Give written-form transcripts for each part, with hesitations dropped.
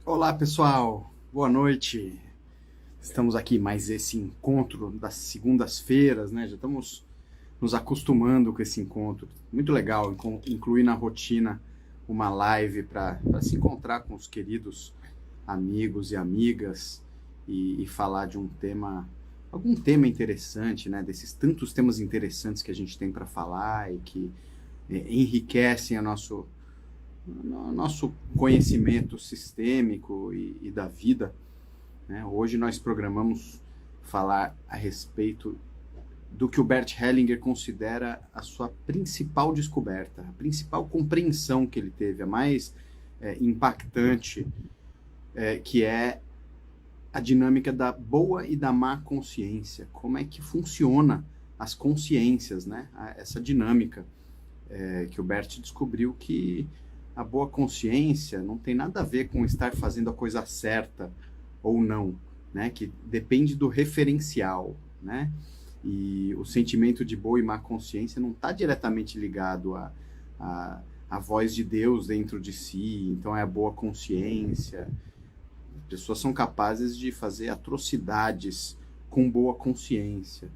Olá, pessoal. Boa noite. Estamos aqui mais esse encontro das segundas-feiras, né? Já estamos nos acostumando com esse encontro. Muito legal incluir na rotina uma live para se encontrar com os queridos amigos e amigas e falar de um tema, algum tema interessante, né? Desses tantos temas interessantes que a gente tem para falar e que enriquecem nosso conhecimento sistêmico e da vida, né? Hoje nós programamos falar a respeito do que o Bert Hellinger considera a sua principal descoberta, a principal compreensão que ele teve, a mais impactante, que é a dinâmica da boa e da má consciência. Como é que funciona as consciências, né? Essa dinâmica que o Bert descobriu que a boa consciência não tem nada a ver com estar fazendo a coisa certa ou não, né? Que depende do referencial, né? E o sentimento de boa e má consciência não está diretamente ligado à voz de Deus dentro de si, então é a boa consciência. As pessoas são capazes de fazer atrocidades com boa consciência.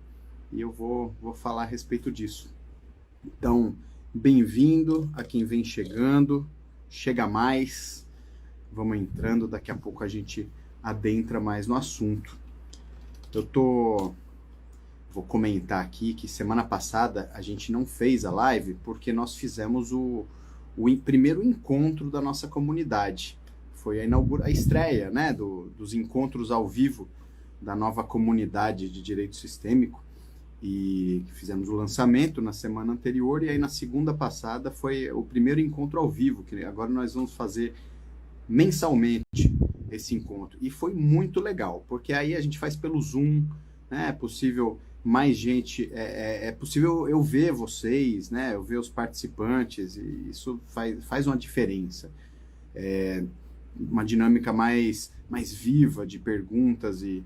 E eu vou falar a respeito disso. Então, bem-vindo a quem vem chegando, chega mais, vamos entrando, daqui a pouco a gente adentra mais no assunto. Vou comentar aqui que semana passada a gente não fez a live porque nós fizemos o primeiro encontro da nossa comunidade. Foi a estreia, né, dos encontros ao vivo da nova comunidade de direito sistêmico. E fizemos o lançamento na semana anterior, e aí na segunda passada foi o primeiro encontro ao vivo, que agora nós vamos fazer mensalmente esse encontro. E foi muito legal, porque aí a gente faz pelo Zoom, né? É possível mais gente, é possível eu ver vocês, né? Eu ver os participantes, e isso faz uma diferença. Uma dinâmica mais viva de perguntas e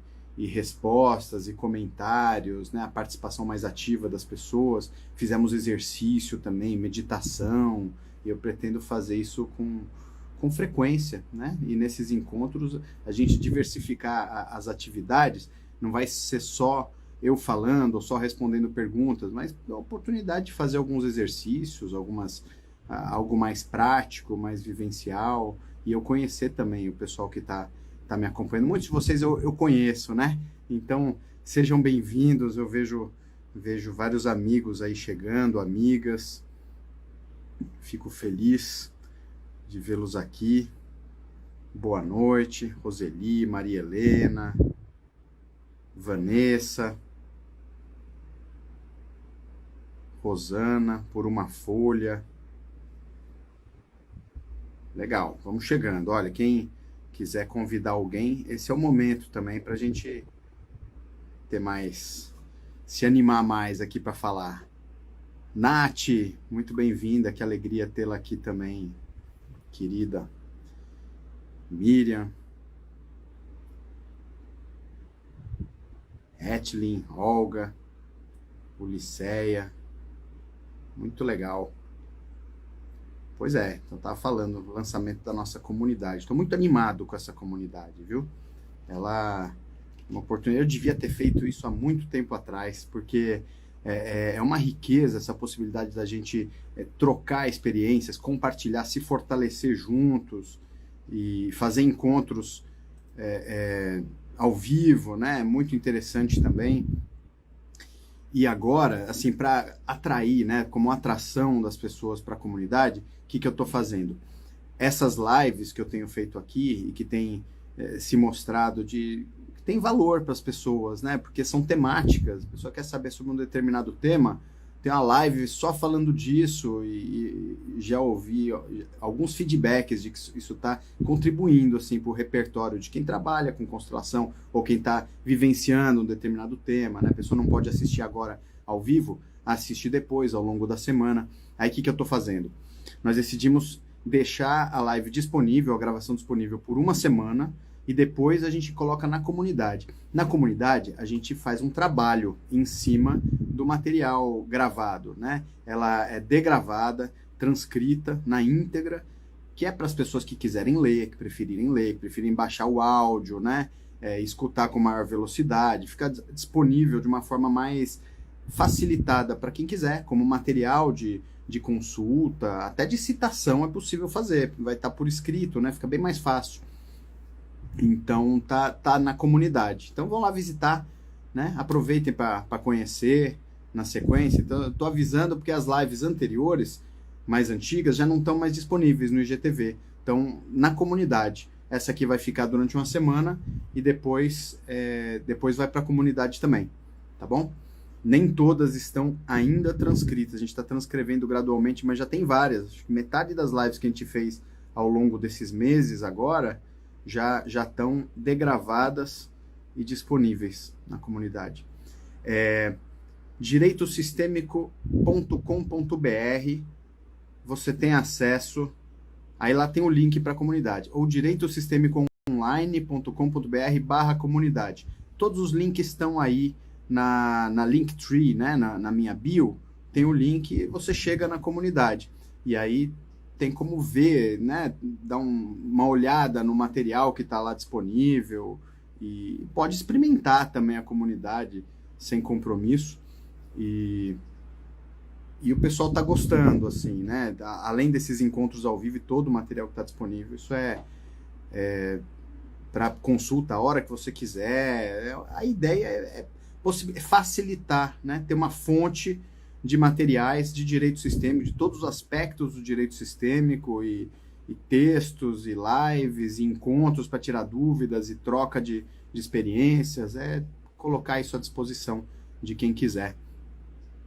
respostas e comentários, né? A participação mais ativa das pessoas. Fizemos exercício também, meditação, e eu pretendo fazer isso com frequência, né? E nesses encontros a gente diversificar as atividades, não vai ser só eu falando ou só respondendo perguntas, mas a oportunidade de fazer alguns exercícios, algo mais prático, mais vivencial, e eu conhecer também o pessoal que está me acompanhando. Muitos de vocês eu conheço, né? Então, sejam bem-vindos. Eu vejo vários amigos aí chegando, amigas. Fico feliz de vê-los aqui. Boa noite, Roseli, Maria Helena, Vanessa, Rosana, Por uma Folha. Legal, vamos chegando. Olha, quem quiser convidar alguém, esse é o momento também para a gente se animar mais aqui para falar. Nath, muito bem-vinda, que alegria tê-la aqui também, querida. Miriam, Etlin, Olga, Uliceia, muito legal. Pois é, então estava falando do lançamento da nossa comunidade. Estou muito animado com essa comunidade, viu? Ela é uma oportunidade. Eu devia ter feito isso há muito tempo atrás, porque é uma riqueza essa possibilidade da gente trocar experiências, compartilhar, se fortalecer juntos e fazer encontros ao vivo, né? Muito interessante também. E agora, assim, para atrair, né, como atração das pessoas para a comunidade, o que eu estou fazendo? Essas lives que eu tenho feito aqui e que tem se mostrado que tem valor para as pessoas, né? Porque são temáticas. A pessoa quer saber sobre um determinado tema, tem uma live só falando disso, e já ouvi alguns feedbacks de que isso está contribuindo assim, para o repertório de quem trabalha com constelação ou quem está vivenciando um determinado tema, né? A pessoa não pode assistir agora ao vivo, assiste depois, ao longo da semana. Aí o que eu estou fazendo? Nós decidimos deixar a live disponível, a gravação disponível por uma semana, e depois a gente coloca na comunidade. Na comunidade, a gente faz um trabalho em cima do material gravado, né? Ela é degravada, transcrita na íntegra, que é para as pessoas que quiserem ler, que preferirem baixar o áudio, né? Escutar com maior velocidade, fica disponível de uma forma mais facilitada para quem quiser, como material de consulta, até de citação é possível fazer, vai estar por escrito, né? Fica bem mais fácil. Então tá na comunidade. Então vão lá visitar, né? Aproveitem para conhecer na sequência. Então eu tô avisando porque as lives anteriores, mais antigas, já não estão mais disponíveis no IGTV. Então na comunidade. Essa aqui vai ficar durante uma semana e depois vai para a comunidade também, tá bom? Nem todas estão ainda transcritas. A gente está transcrevendo gradualmente, mas já tem várias. Acho que metade das lives que a gente fez ao longo desses meses agora já estão degravadas e disponíveis na comunidade. Direitosistêmico.com.br, você tem acesso, aí lá tem o link para a comunidade, ou direitosistemicoonline.com.br/comunidade. Todos os links estão aí na Linktree, né, na minha bio, tem o link, você chega na comunidade, e aí tem como ver, né, dar uma olhada no material que está lá disponível, e pode experimentar também a comunidade sem compromisso, e o pessoal está gostando, assim, né, além desses encontros ao vivo e todo o material que está disponível, isso para consulta a hora que você quiser, a ideia é facilitar, né, ter uma fonte de materiais de direito sistêmico, de todos os aspectos do direito sistêmico, e textos, e lives, e encontros para tirar dúvidas, e troca de experiências, colocar isso à disposição de quem quiser.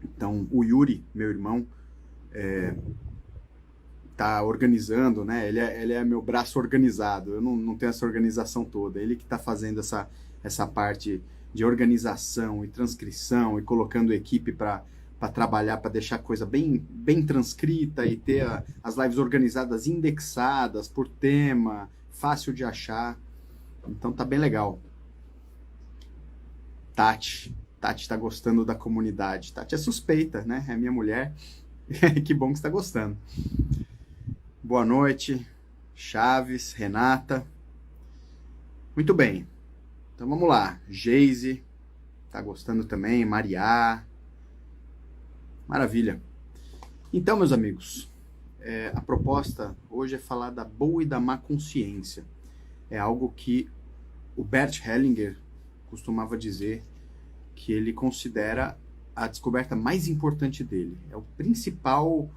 Então, o Yuri, meu irmão, tá organizando, né? Ele é meu braço organizado, eu não tenho essa organização toda, ele que está fazendo essa parte de organização e transcrição, e colocando equipe para trabalhar, para deixar a coisa bem transcrita, e ter as lives organizadas, indexadas por tema, fácil de achar. Então tá bem legal. Tati tá gostando da comunidade. Tati é suspeita, né? É minha mulher. Que bom que você tá gostando. Boa noite, Chaves, Renata. Muito bem. Então vamos lá. Geise tá gostando também, Mariá. Maravilha. Então, meus amigos, a proposta hoje é falar da boa e da má consciência. É algo que o Bert Hellinger costumava dizer que ele considera a descoberta mais importante dele. É o principal,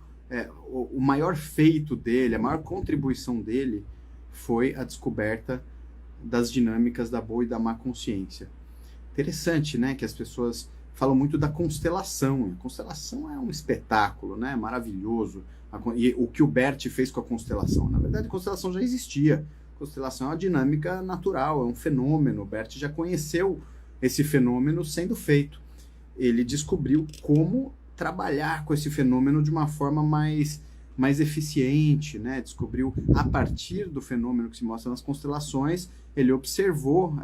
o maior feito dele, a maior contribuição dele foi a descoberta das dinâmicas da boa e da má consciência. Interessante, né, que as pessoas falam muito da constelação. A constelação é um espetáculo, né? Maravilhoso. E o que o Bert fez com a constelação? Na verdade, a constelação já existia. A constelação é uma dinâmica natural, é um fenômeno. O Bert já conheceu esse fenômeno sendo feito. Ele descobriu como trabalhar com esse fenômeno de uma forma mais eficiente, né? Descobriu, a partir do fenômeno que se mostra nas constelações, ele observou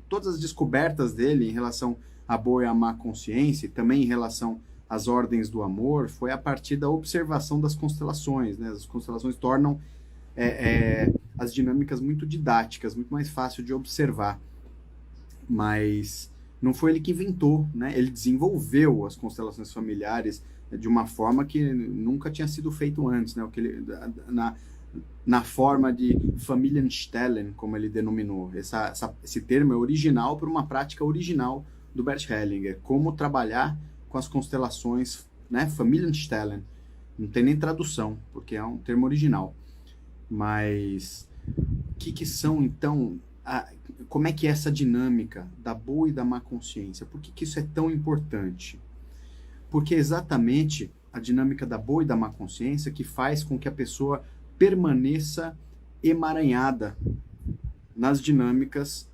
todas as descobertas dele em relação a boa e a má consciência, e também em relação às ordens do amor, foi a partir da observação das constelações, né? As constelações tornam as dinâmicas muito didáticas, muito mais fácil de observar. Mas não foi ele que inventou, né? Ele desenvolveu as constelações familiares de uma forma que nunca tinha sido feito antes, né? Na forma de Familienstellen, como ele denominou. Esse termo é original para uma prática original do Bert Hellinger, como trabalhar com as constelações, né? Familienstellen. Não tem nem tradução, porque é um termo original. Mas o que são, então, como é que é essa dinâmica da boa e da má consciência? Por que isso é tão importante? Porque é exatamente a dinâmica da boa e da má consciência que faz com que a pessoa permaneça emaranhada nas dinâmicas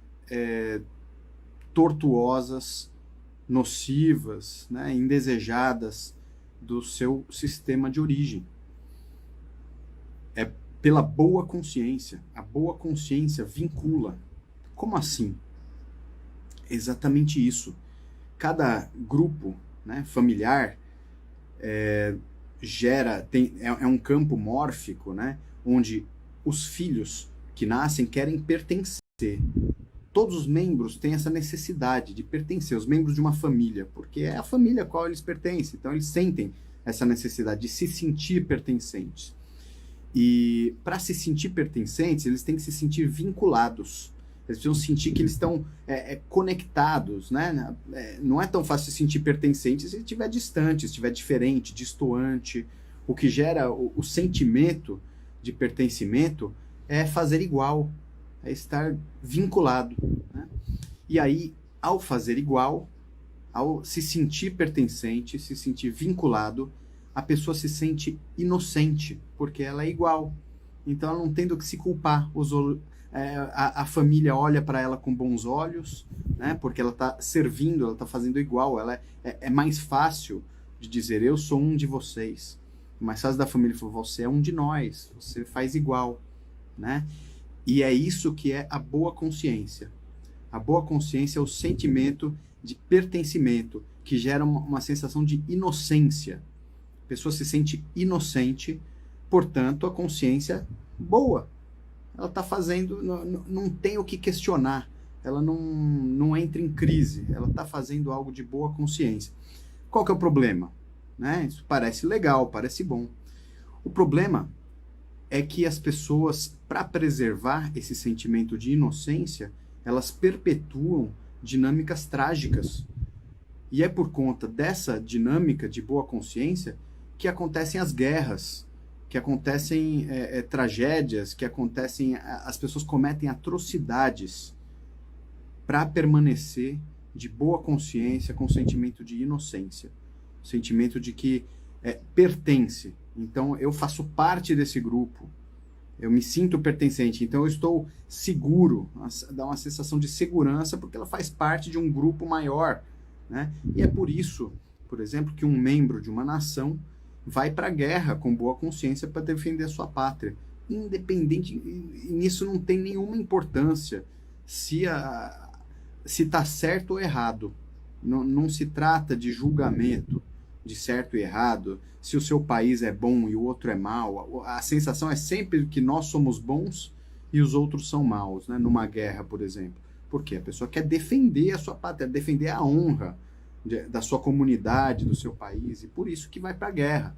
tortuosas, nocivas, né, indesejadas do seu sistema de origem. É pela boa consciência. A boa consciência vincula. Como assim? É exatamente isso. Cada grupo, né, familiar é um campo mórfico, né, onde os filhos que nascem querem pertencer. Todos os membros têm essa necessidade de pertencer, os membros de uma família, porque é a família a qual eles pertencem. Então, eles sentem essa necessidade de se sentir pertencentes. E para se sentir pertencentes, eles têm que se sentir vinculados. Eles precisam sentir que eles estão conectados, né? Não é tão fácil se sentir pertencente se estiver distante, se estiver diferente, distoante. O que gera o sentimento de pertencimento é fazer igual, é estar vinculado, né? E aí, ao fazer igual, ao se sentir pertencente, se sentir vinculado, a pessoa se sente inocente, porque ela é igual. Então ela não tem do que se culpar. A família olha para ela com bons olhos, né? Porque ela está servindo, ela está fazendo igual. Ela é mais fácil de dizer, eu sou um de vocês. Mais fácil da família falar, você é um de nós, você faz igual, né? E é isso que é a boa consciência. A boa consciência é o sentimento de pertencimento, que gera uma sensação de inocência. A pessoa se sente inocente, portanto, a consciência boa. Ela está fazendo, não tem o que questionar, ela não entra em crise, ela está fazendo algo de boa consciência. Qual que é o problema? Né? Isso parece legal, parece bom. O problema é que as pessoas, para preservar esse sentimento de inocência, elas perpetuam dinâmicas trágicas. E é por conta dessa dinâmica de boa consciência que acontecem as guerras, que acontecem tragédias, que acontecem, as pessoas cometem atrocidades para permanecer de boa consciência, com sentimento de inocência, sentimento de que pertence. Então eu faço parte desse grupo, eu me sinto pertencente, então eu estou seguro, dá uma sensação de segurança porque ela faz parte de um grupo maior, né? E é por isso, por exemplo, que um membro de uma nação vai para a guerra com boa consciência para defender a sua pátria. Independente, e nisso não tem nenhuma importância se está certo ou errado. Não se trata de julgamento de certo e errado, se o seu país é bom e o outro é mau. A sensação é sempre que nós somos bons e os outros são maus, né? Numa guerra, por exemplo. Porque a pessoa quer defender a sua pátria, defender a honra da sua comunidade, do seu país, e por isso que vai para a guerra,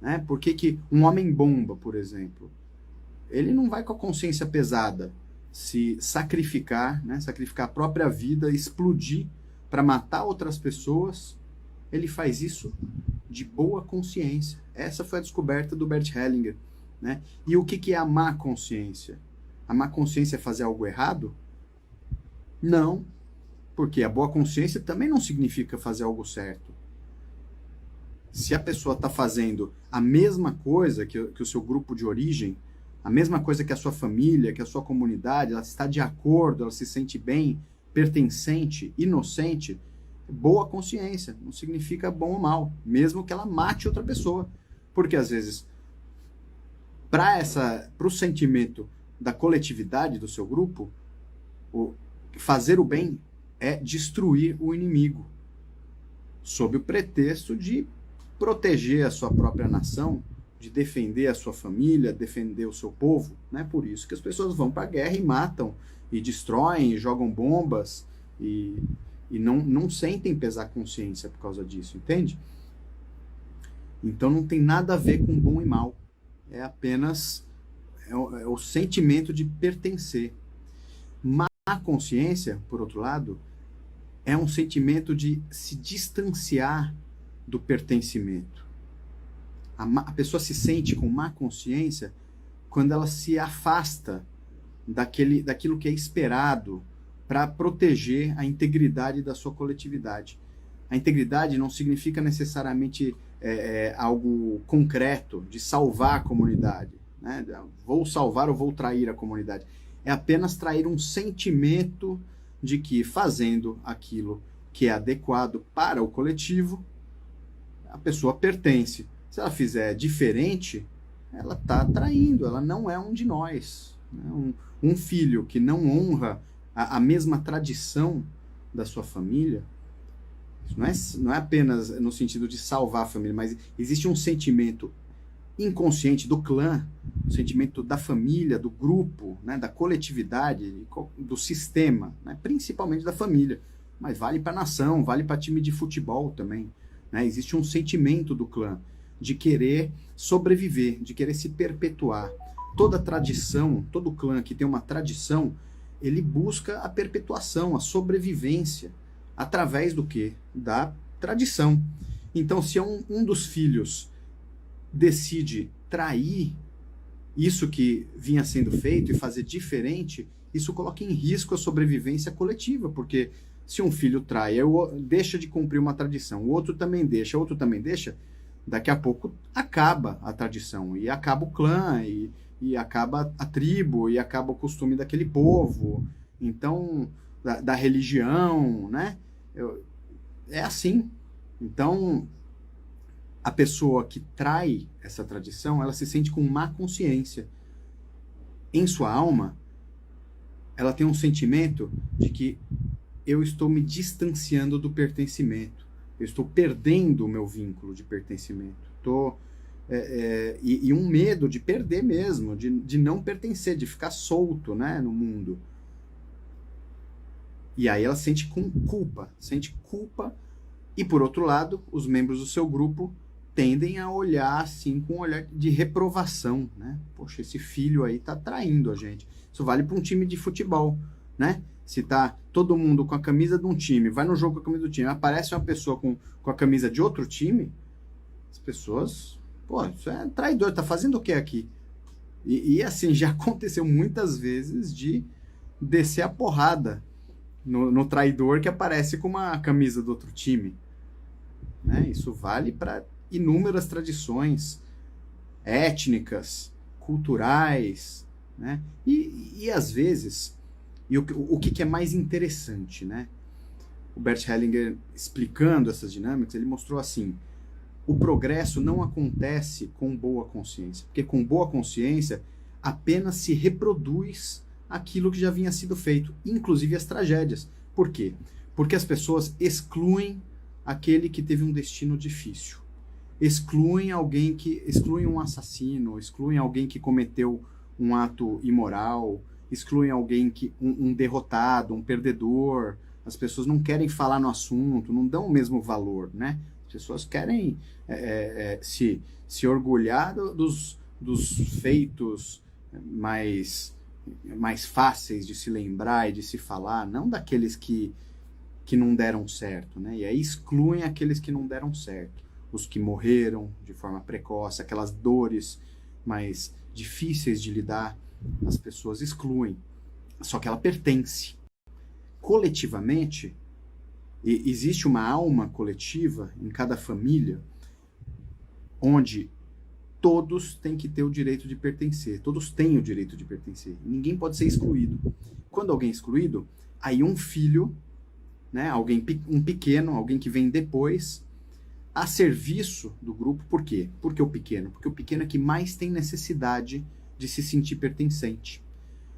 né? Por que um homem-bomba, por exemplo, ele não vai com a consciência pesada se sacrificar, né? Sacrificar a própria vida, explodir para matar outras pessoas. Ele faz isso de boa consciência. Essa foi a descoberta do Bert Hellinger, né? E o que é a má consciência? A má consciência é fazer algo errado? Não. Porque a boa consciência também não significa fazer algo certo. Se a pessoa está fazendo a mesma coisa que o seu grupo de origem, a mesma coisa que a sua família, que a sua comunidade, ela está de acordo, ela se sente bem, pertencente, inocente, boa consciência, não significa bom ou mal, mesmo que ela mate outra pessoa. Porque às vezes, para o sentimento da coletividade do seu grupo, fazer o bem é destruir o inimigo, sob o pretexto de proteger a sua própria nação, de defender a sua família, defender o seu povo, né? Por isso que as pessoas vão para a guerra e matam, e destroem, e jogam bombas, e não sentem pesar consciência por causa disso, entende? Então não tem nada a ver com bom e mal, é apenas o sentimento de pertencer. A consciência, por outro lado, é um sentimento de se distanciar do pertencimento. A pessoa se sente com má consciência quando ela se afasta daquilo que é esperado para proteger a integridade da sua coletividade. A integridade não significa necessariamente algo concreto, de salvar a comunidade, né? Vou salvar ou vou trair a comunidade. É apenas trair um sentimento de que, fazendo aquilo que é adequado para o coletivo, a pessoa pertence. Se ela fizer diferente, ela está traindo, ela não é um de nós. Né? Um filho que não honra a mesma tradição da sua família, isso não é apenas no sentido de salvar a família, mas existe um sentimento inconsciente do clã, o sentimento da família, do grupo, né, da coletividade, do sistema, né, principalmente da família. Mas vale para a nação, vale para time de futebol também. Né? Existe um sentimento do clã de querer sobreviver, de querer se perpetuar. Toda tradição, todo clã que tem uma tradição, ele busca a perpetuação, a sobrevivência, através do quê? Da tradição. Então, se um dos filhos decide trair isso que vinha sendo feito e fazer diferente, isso coloca em risco a sobrevivência coletiva, porque se um filho trai, deixa de cumprir uma tradição, o outro também deixa, daqui a pouco acaba a tradição, e acaba o clã, e acaba a tribo, e acaba o costume daquele povo, então, da religião, né? É assim. Então, a pessoa que trai essa tradição, ela se sente com má consciência. Em sua alma, ela tem um sentimento de que eu estou me distanciando do pertencimento. Eu estou perdendo o meu vínculo de pertencimento. E um medo de perder mesmo, de não pertencer, de ficar solto, né, no mundo. E aí ela sente culpa. E por outro lado, os membros do seu grupo tendem a olhar assim com um olhar de reprovação, né? Poxa, esse filho aí tá traindo a gente. Isso vale para um time de futebol, né? Se tá todo mundo com a camisa de um time, vai no jogo com a camisa do time, aparece uma pessoa com a camisa de outro time, as pessoas, pô, isso é traidor, tá fazendo o que aqui? E assim, já aconteceu muitas vezes de descer a porrada no traidor que aparece com uma camisa do outro time, né? Isso vale para inúmeras tradições étnicas, culturais, né? E às vezes, o que é mais interessante, né? O Bert Hellinger, explicando essas dinâmicas, ele mostrou assim: o progresso não acontece com boa consciência, porque com boa consciência apenas se reproduz aquilo que já vinha sido feito, inclusive as tragédias. Por quê? Porque as pessoas excluem aquele que teve um destino difícil. Excluem um assassino, excluem alguém que cometeu um ato imoral, excluem alguém um derrotado, um perdedor. As pessoas não querem falar no assunto, não dão o mesmo valor, né? As pessoas querem se orgulhar dos feitos mais fáceis de se lembrar e de se falar, não daqueles que não deram certo, né? E aí excluem aqueles que não deram certo. Os que morreram de forma precoce, aquelas dores mais difíceis de lidar, as pessoas excluem. Só que ela pertence. Coletivamente, existe uma alma coletiva em cada família, onde todos têm que ter o direito de pertencer. Todos têm o direito de pertencer. Ninguém pode ser excluído. Quando alguém é excluído, aí um filho, né, um pequeno, alguém que vem depois, a serviço do grupo. Por quê? Porque o pequeno é que mais tem necessidade de se sentir pertencente.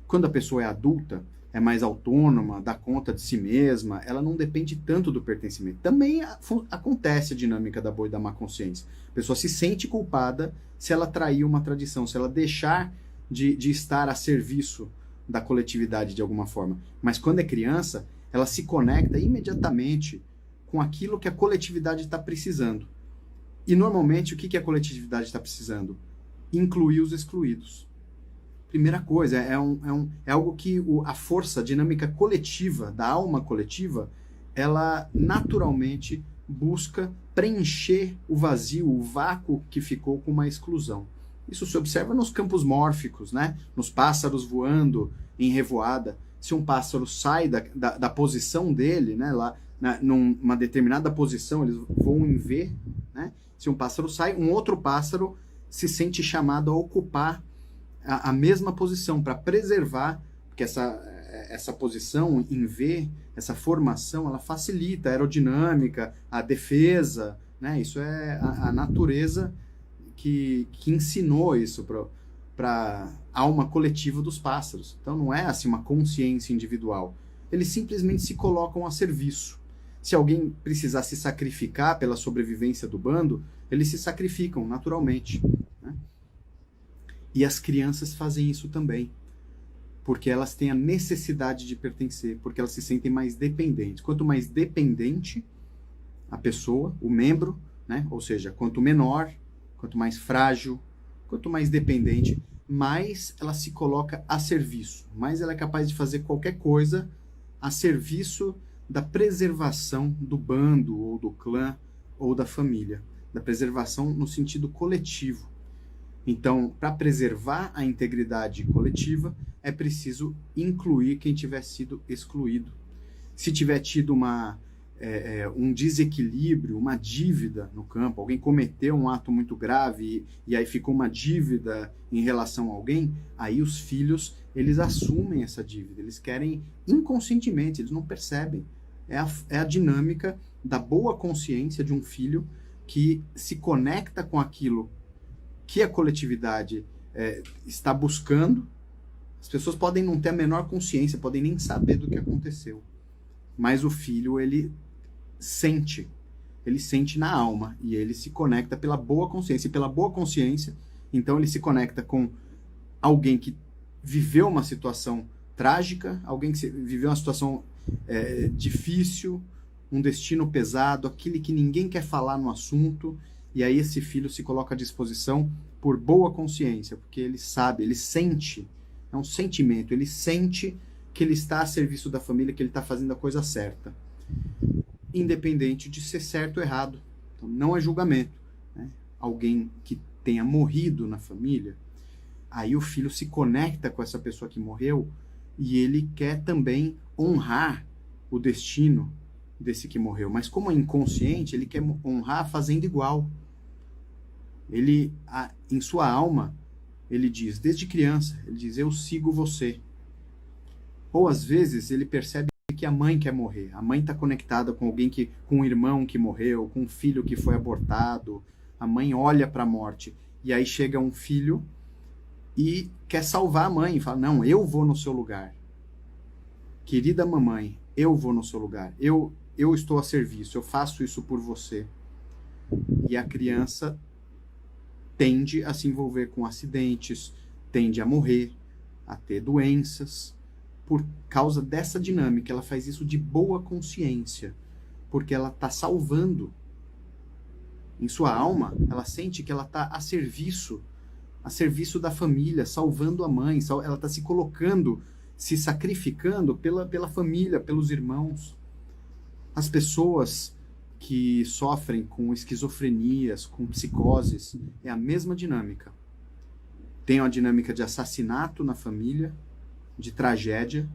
Quando a pessoa é adulta, é mais autônoma, dá conta de si mesma, ela não depende tanto do pertencimento. Também acontece a dinâmica da boa e da má consciência. A pessoa se sente culpada se ela trair uma tradição, se ela deixar de estar a serviço da coletividade de alguma forma. Mas quando é criança, ela se conecta imediatamente com aquilo que a coletividade está precisando. E normalmente o que a coletividade está precisando? Incluir os excluídos. Primeira coisa, é algo que a força, a dinâmica coletiva, da alma coletiva, ela naturalmente busca preencher o vazio, o vácuo que ficou com uma exclusão. Isso se observa nos campos mórficos, né? Nos pássaros voando em revoada. Se um pássaro sai da posição dele, né, lá numa determinada posição, eles voam em V, né? Se um pássaro sai, um outro pássaro se sente chamado a ocupar a mesma posição, para preservar, porque essa posição em V, essa formação, ela facilita a aerodinâmica, a defesa, né? Isso é a natureza que ensinou isso para a alma coletiva dos pássaros. Então não é assim uma consciência individual. Eles simplesmente se colocam a serviço. Se alguém precisar se sacrificar pela sobrevivência do bando, eles se sacrificam naturalmente, né? E as crianças fazem isso também, porque elas têm a necessidade de pertencer, porque elas se sentem mais dependentes. Quanto mais dependente a pessoa, o membro, né? Ou seja, quanto menor, quanto mais frágil, quanto mais dependente, mais ela se coloca a serviço, mais ela é capaz de fazer qualquer coisa a serviço da preservação do bando, ou do clã, ou da família, da preservação no sentido coletivo. Então, para preservar a integridade coletiva, é preciso incluir quem tiver sido excluído. Se tiver tido um desequilíbrio, uma dívida no campo, alguém cometeu um ato muito grave e aí ficou uma dívida em relação a alguém, aí os filhos, eles assumem essa dívida, eles querem inconscientemente, eles não percebem. É a dinâmica da boa consciência de um filho que se conecta com aquilo que a coletividade está buscando. As pessoas podem não ter a menor consciência, podem nem saber do que aconteceu. Mas o filho, ele sente na alma e ele se conecta pela boa consciência. E pela boa consciência, então ele se conecta com alguém que viveu uma situação trágica, alguém que viveu uma situação difícil, um destino pesado, aquele que ninguém quer falar no assunto, e aí esse filho se coloca à disposição por boa consciência, porque ele sabe, ele sente, é um sentimento, ele sente que ele está a serviço da família, que ele está fazendo a coisa certa, independente de ser certo ou errado. Então, não é julgamento, né? Alguém que tenha morrido na família, aí o filho se conecta com essa pessoa que morreu e ele quer também honrar o destino desse que morreu, mas como é inconsciente, ele quer honrar fazendo igual. Ele, em sua alma, ele diz, desde criança, ele diz, eu sigo você. Ou às vezes ele percebe que a mãe quer morrer. A mãe está conectada com alguém com um irmão que morreu, com um filho que foi abortado. A mãe olha para a morte. E aí chega um filho e quer salvar a mãe. Fala, não, eu vou no seu lugar. Querida mamãe, eu vou no seu lugar. Eu estou a serviço, eu faço isso por você. E a criança tende a se envolver com acidentes, tende a morrer, a ter doenças. Por causa dessa dinâmica, ela faz isso de boa consciência, porque ela está salvando. Em sua alma, ela sente que ela está a serviço da família, salvando a mãe, ela está se colocando, se sacrificando pela família, pelos irmãos. As pessoas que sofrem com esquizofrenias, com psicoses, é a mesma dinâmica. Tem uma dinâmica de assassinato na família, de tragédia,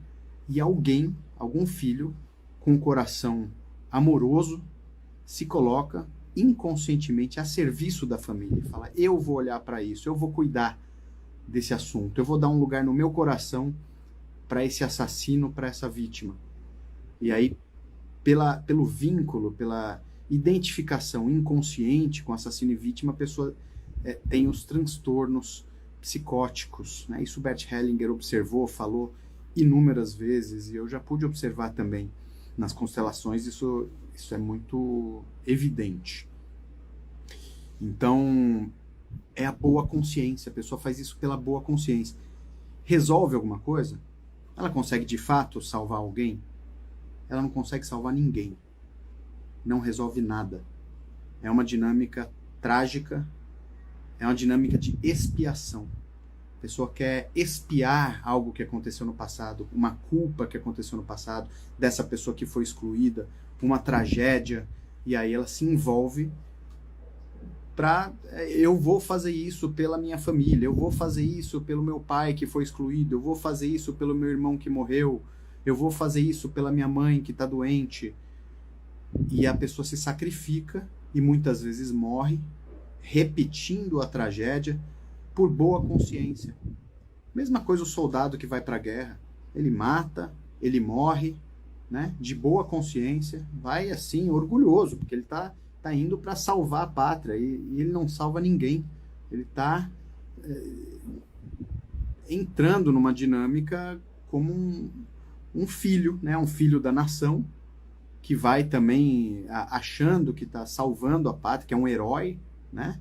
e algum filho com um coração amoroso se coloca inconscientemente a serviço da família e fala, eu vou olhar para isso, eu vou cuidar desse assunto, eu vou dar um lugar no meu coração para esse assassino, para essa vítima. E aí, pelo vínculo, pela identificação inconsciente com assassino e vítima, a pessoa tem os transtornos psicóticos, né? Isso Bert Hellinger observou, falou inúmeras vezes, e eu já pude observar também nas constelações, isso é muito evidente. Então, é a boa consciência, a pessoa faz isso pela boa consciência. Resolve alguma coisa? Ela consegue de fato salvar alguém? Ela não consegue salvar ninguém. Não resolve nada. É uma dinâmica trágica, é uma dinâmica de expiação. A pessoa quer expiar algo que aconteceu no passado, uma culpa que aconteceu no passado, dessa pessoa que foi excluída, uma tragédia, e aí ela se envolve eu vou fazer isso pela minha família, eu vou fazer isso pelo meu pai que foi excluído, eu vou fazer isso pelo meu irmão que morreu, eu vou fazer isso pela minha mãe que está doente. E a pessoa se sacrifica e muitas vezes morre, repetindo a tragédia por boa consciência. Mesma coisa o soldado que vai para a guerra. Ele mata, ele morre, né, de boa consciência, vai assim, orgulhoso, porque ele está indo para salvar a pátria e ele não salva ninguém. Ele está entrando numa dinâmica como um filho, né, um filho da nação, que vai também achando que está salvando a pátria, que é um herói, né?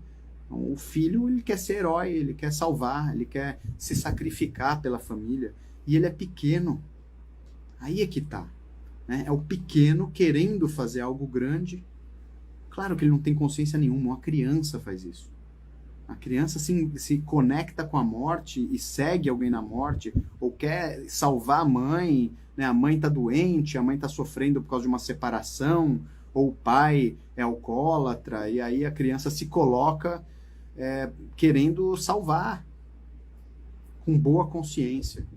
Então, o filho, ele quer ser herói, ele quer salvar, ele quer se sacrificar pela família, e ele é pequeno. Aí é que tá, né? É o pequeno querendo fazer algo grande. Claro que ele não tem consciência nenhuma, uma criança faz isso. A criança se conecta com a morte e segue alguém na morte, ou quer salvar a mãe, né? A mãe está doente, a mãe está sofrendo por causa de uma separação, ou o pai é alcoólatra, e aí a criança se coloca querendo salvar, com boa consciência.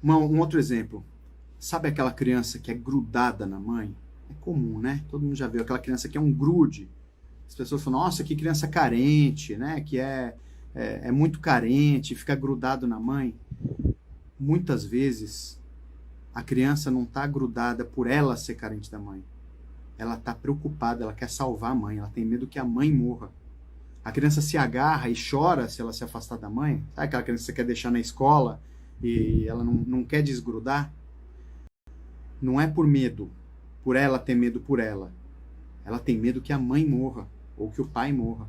Um outro exemplo, sabe aquela criança que é grudada na mãe? É comum, né? Todo mundo já viu aquela criança que é um grude. As pessoas falam, nossa, que criança carente, né? Que é muito carente, fica grudado na mãe. Muitas vezes, a criança não está grudada por ela ser carente da mãe. Ela está preocupada, ela quer salvar a mãe, ela tem medo que a mãe morra. A criança se agarra e chora se ela se afastar da mãe. Sabe aquela criança que você quer deixar na escola e ela não quer desgrudar? Não é por medo, por ela ter medo por ela. Ela tem medo que a mãe morra ou que o pai morra.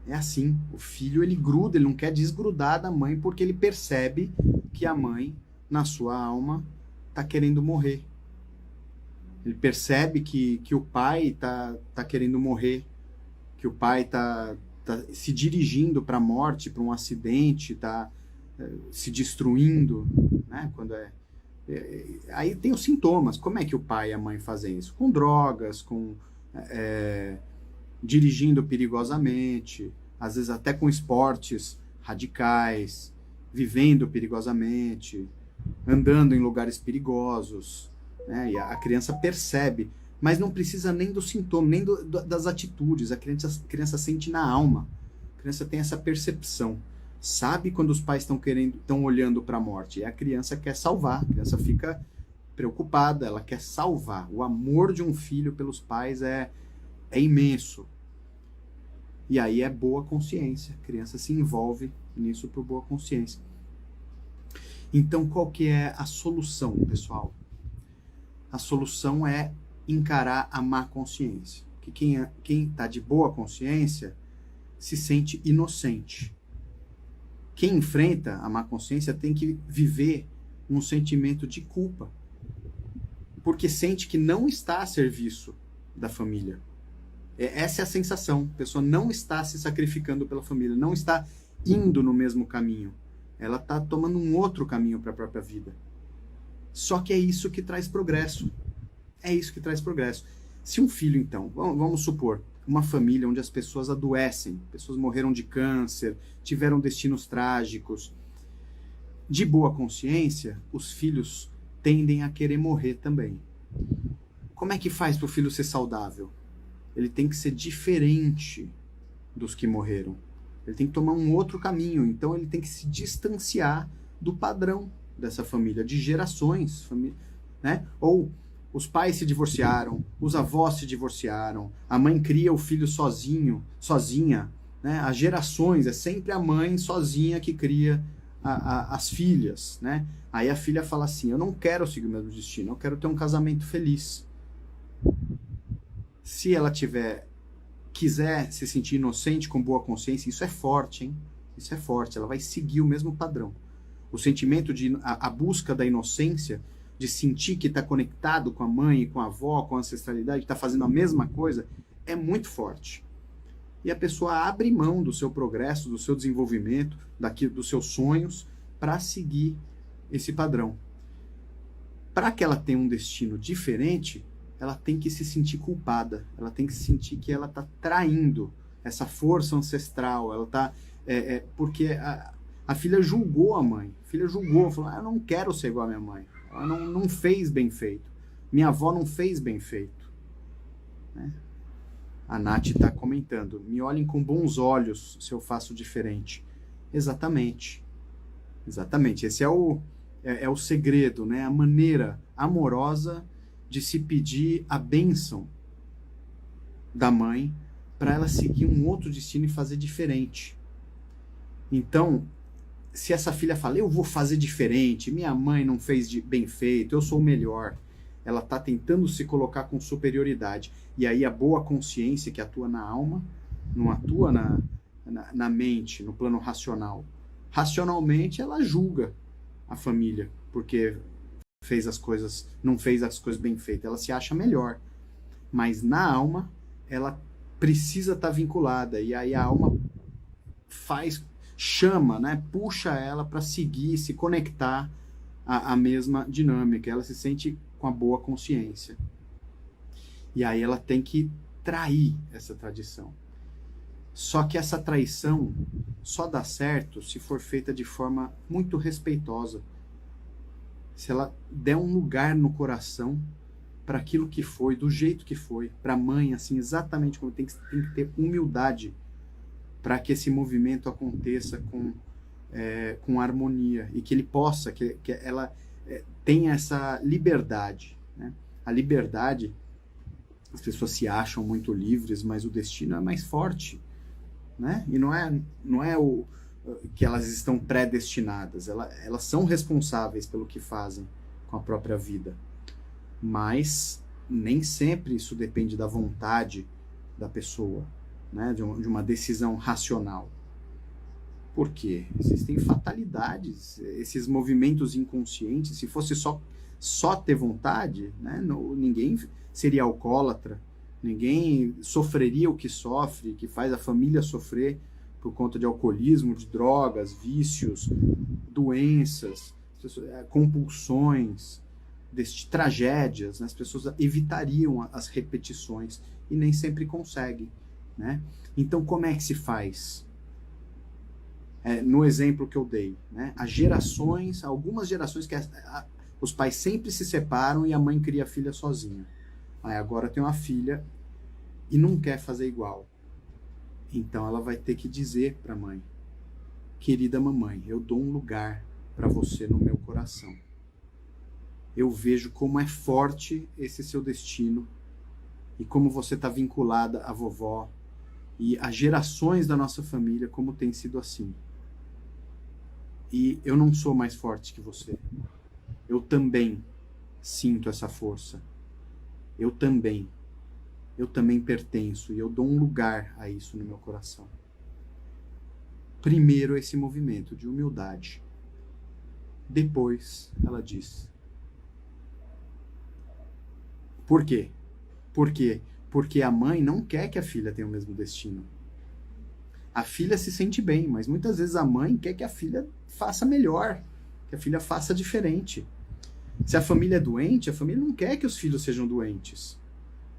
É assim, o filho ele gruda, ele não quer desgrudar da mãe porque ele percebe que a mãe, na sua alma, está querendo morrer. Ele percebe que o pai está querendo morrer, que o pai está se dirigindo para a morte, para um acidente, está se destruindo, né? Aí tem os sintomas. Como é que o pai e a mãe fazem isso? Com drogas, dirigindo perigosamente, às vezes até com esportes radicais, vivendo perigosamente, andando em lugares perigosos, né? E a criança percebe, mas não precisa nem do sintoma, nem das atitudes. A criança sente na alma. A criança tem essa percepção. Sabe quando os pais estão olhando para a morte. E a criança quer salvar. A criança fica preocupada, ela quer salvar. O amor de um filho pelos pais é imenso. E aí é boa consciência. A criança se envolve nisso por boa consciência. Então, qual que é a solução, pessoal? A solução é encarar a má consciência. Que quem está de boa consciência se sente inocente. Quem enfrenta a má consciência tem que viver um sentimento de culpa, porque sente que não está a serviço da família. Essa é a sensação. A pessoa não está se sacrificando pela família, não está indo no mesmo caminho. Ela está tomando um outro caminho para a própria vida. Só que é isso que traz progresso. É isso que traz progresso. Se um filho, então, vamos supor, uma família onde as pessoas adoecem, pessoas morreram de câncer, tiveram destinos trágicos, de boa consciência, os filhos tendem a querer morrer também. Como é que faz para o filho ser saudável? Ele tem que ser diferente dos que morreram. Ele tem que tomar um outro caminho, então ele tem que se distanciar do padrão dessa família, de gerações, né? Ou os pais se divorciaram, os avós se divorciaram, a mãe cria o filho sozinha, né? As gerações, é sempre a mãe sozinha que cria as filhas, né? Aí a filha fala assim, eu não quero seguir o mesmo destino, eu quero ter um casamento feliz. Se ela quiser se sentir inocente com boa consciência, isso é forte, hein? Isso é forte, ela vai seguir o mesmo padrão. O sentimento a busca da inocência, de sentir que está conectado com a mãe, com a avó, com a ancestralidade, que está fazendo a mesma coisa, é muito forte. E a pessoa abre mão do seu progresso, do seu desenvolvimento, dos seus sonhos, para seguir esse padrão. Para que ela tenha um destino diferente, ela tem que se sentir culpada, ela tem que sentir que ela está traindo essa força ancestral, ela está porque a filha julgou a mãe, a filha julgou, falou, eu não quero ser igual a minha mãe, ela não fez bem feito, minha avó não fez bem feito, né? A Nath está comentando, me olhem com bons olhos se eu faço diferente. Exatamente, esse é o segredo, né? A maneira amorosa de se pedir a bênção da mãe para ela seguir um outro destino e fazer diferente. Então, se essa filha fala, eu vou fazer diferente, minha mãe não fez bem feito, eu sou o melhor, ela está tentando se colocar com superioridade. E aí a boa consciência que atua na alma, não atua na mente, no plano racional. Racionalmente, ela julga a família, porque não fez as coisas bem feitas. Ela se acha melhor. Mas na alma, ela precisa estar vinculada. E aí a alma chama, né? Puxa ela para seguir, se conectar à mesma dinâmica. Ela se sente com a boa consciência. E aí ela tem que trair essa tradição. Só que essa traição só dá certo se for feita de forma muito respeitosa. Se ela der um lugar no coração para aquilo que foi, do jeito que foi, para a mãe, assim, exatamente como tem que ter humildade para que esse movimento aconteça com harmonia e que ele possa, que ela tenha essa liberdade, né? A liberdade, as pessoas se acham muito livres, mas o destino é mais forte, né? E não é o que elas estão predestinadas, elas são responsáveis pelo que fazem com a própria vida, mas nem sempre isso depende da vontade da pessoa, né? De uma decisão racional. Por quê? Existem fatalidades, esses movimentos inconscientes. Se fosse só ter vontade, né? Ninguém seria alcoólatra, ninguém sofreria o que sofre, que faz a família sofrer por conta de alcoolismo, de drogas, vícios, doenças, compulsões, tragédias, né? As pessoas evitariam as repetições e nem sempre conseguem, né? Então, como é que se faz? No exemplo que eu dei, né? Algumas gerações que os pais sempre se separam e a mãe cria a filha sozinha. Aí agora tem uma filha e não quer fazer igual. Então ela vai ter que dizer para a mãe: querida mamãe, eu dou um lugar para você no meu coração. Eu vejo como é forte esse seu destino e como você está vinculada à vovó e às gerações da nossa família, como tem sido assim. E eu não sou mais forte que você. Eu também sinto essa força. Eu também pertenço e eu dou um lugar a isso no meu coração. Primeiro esse movimento de humildade. Depois ela diz. Por quê? Porque a mãe não quer que a filha tenha o mesmo destino. A filha se sente bem, mas muitas vezes a mãe quer que a filha faça melhor, que a filha faça diferente. Se a família é doente, a família não quer que os filhos sejam doentes.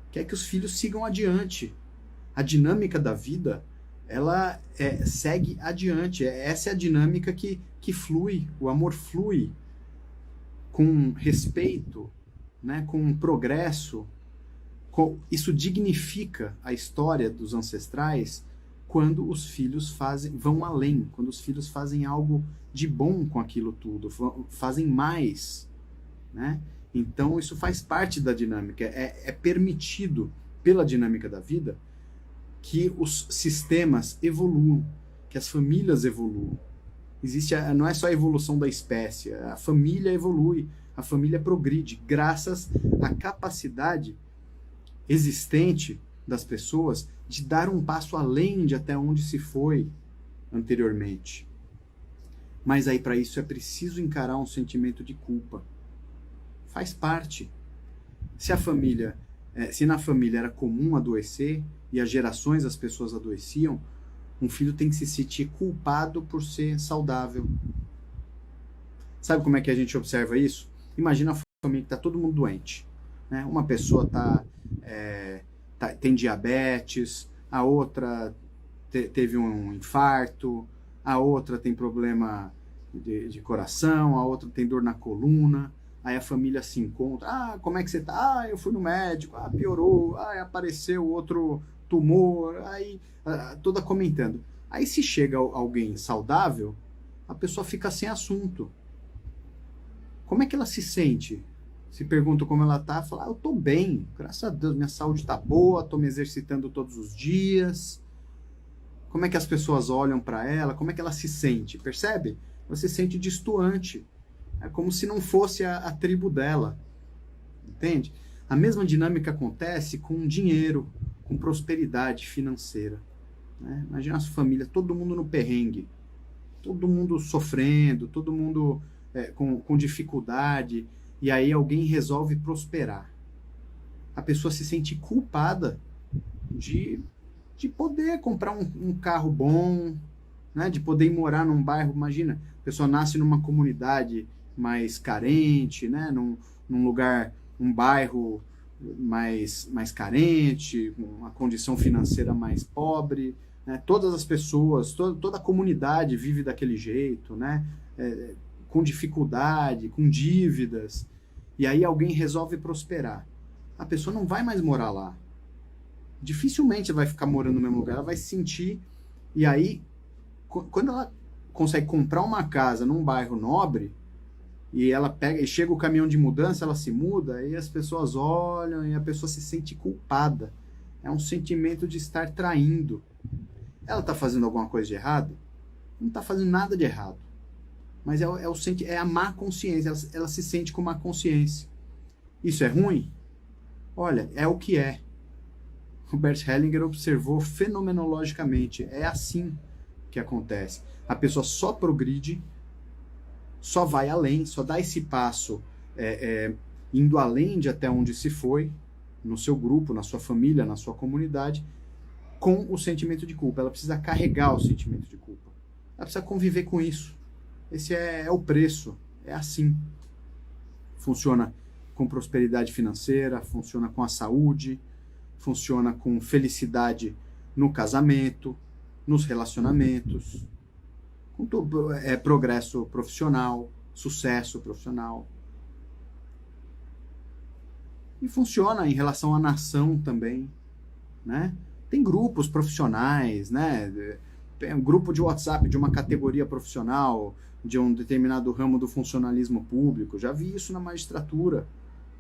Quer que os filhos sigam adiante. A dinâmica da vida, ela segue adiante. Essa é a dinâmica que flui, o amor flui com respeito, né, com progresso. Isso dignifica a história dos ancestrais quando os filhos vão além, quando os filhos fazem algo de bom com aquilo tudo, fazem mais, né? Então isso faz parte da dinâmica, é permitido pela dinâmica da vida que os sistemas evoluam, que as famílias evoluam. Não é só a evolução da espécie, a família evolui, a família progride, graças à capacidade existente das pessoas de dar um passo além de até onde se foi anteriormente. Mas aí para isso é preciso encarar um sentimento de culpa. Faz parte. Se na família era comum adoecer e as gerações as pessoas adoeciam, um filho tem que se sentir culpado por ser saudável. Sabe como é que a gente observa isso? Imagina a família que está todo mundo doente, né? Uma pessoa tem diabetes, a outra teve um infarto, a outra tem problema de coração, a outra tem dor na coluna. Aí a família se encontra. Como é que você tá? Eu fui no médico. Piorou. Apareceu outro tumor. Aí toda comentando. Aí se chega alguém saudável, a pessoa fica sem assunto. Como é que ela se sente? Se pergunta como ela tá, fala: eu tô bem, graças a Deus, minha saúde tá boa, tô me exercitando todos os dias. Como é que as pessoas olham para ela? Como é que ela se sente? Percebe? Ela se sente destoante. É como se não fosse a tribo dela. entende? A mesma dinâmica acontece com dinheiro, com prosperidade financeira. Né? Imagina a sua família, todo mundo no perrengue, todo mundo sofrendo, todo mundo com dificuldade, e aí alguém resolve prosperar. A pessoa se sente culpada de poder comprar um carro bom, né? De poder ir morar num bairro. Imagina, a pessoa nasce numa comunidade mais carente, né? Num lugar, um bairro mais carente, com uma condição financeira mais pobre, né? Todas as pessoas, toda a comunidade vive daquele jeito, né? Com dificuldade, com dívidas, e aí alguém resolve prosperar. A pessoa não vai mais morar lá. Dificilmente vai ficar morando no mesmo lugar, ela vai se sentir, e aí, quando ela consegue comprar uma casa num bairro nobre, e ela pega e chega o caminhão de mudança, ela se muda, aí as pessoas olham e a pessoa se sente culpada. É um sentimento de estar traindo. Ela está fazendo alguma coisa de errado? Não está fazendo nada de errado. Mas é a má consciência, ela se sente com má consciência. Isso é ruim? Olha, é o que é. O Bert Hellinger observou fenomenologicamente. É assim que acontece. A pessoa só progride, só vai além, só dá esse passo indo além de até onde se foi, no seu grupo, na sua família, na sua comunidade, com o sentimento de culpa. Ela precisa carregar o sentimento de culpa. Ela precisa conviver com isso. Esse é o preço. É assim. Funciona com prosperidade financeira, funciona com a saúde, funciona com felicidade no casamento, nos relacionamentos, com progresso profissional, sucesso profissional. E funciona em relação à nação também, né? Tem grupos profissionais, né? Tem um grupo de WhatsApp de uma categoria profissional, de um determinado ramo do funcionalismo público. Já vi isso na magistratura.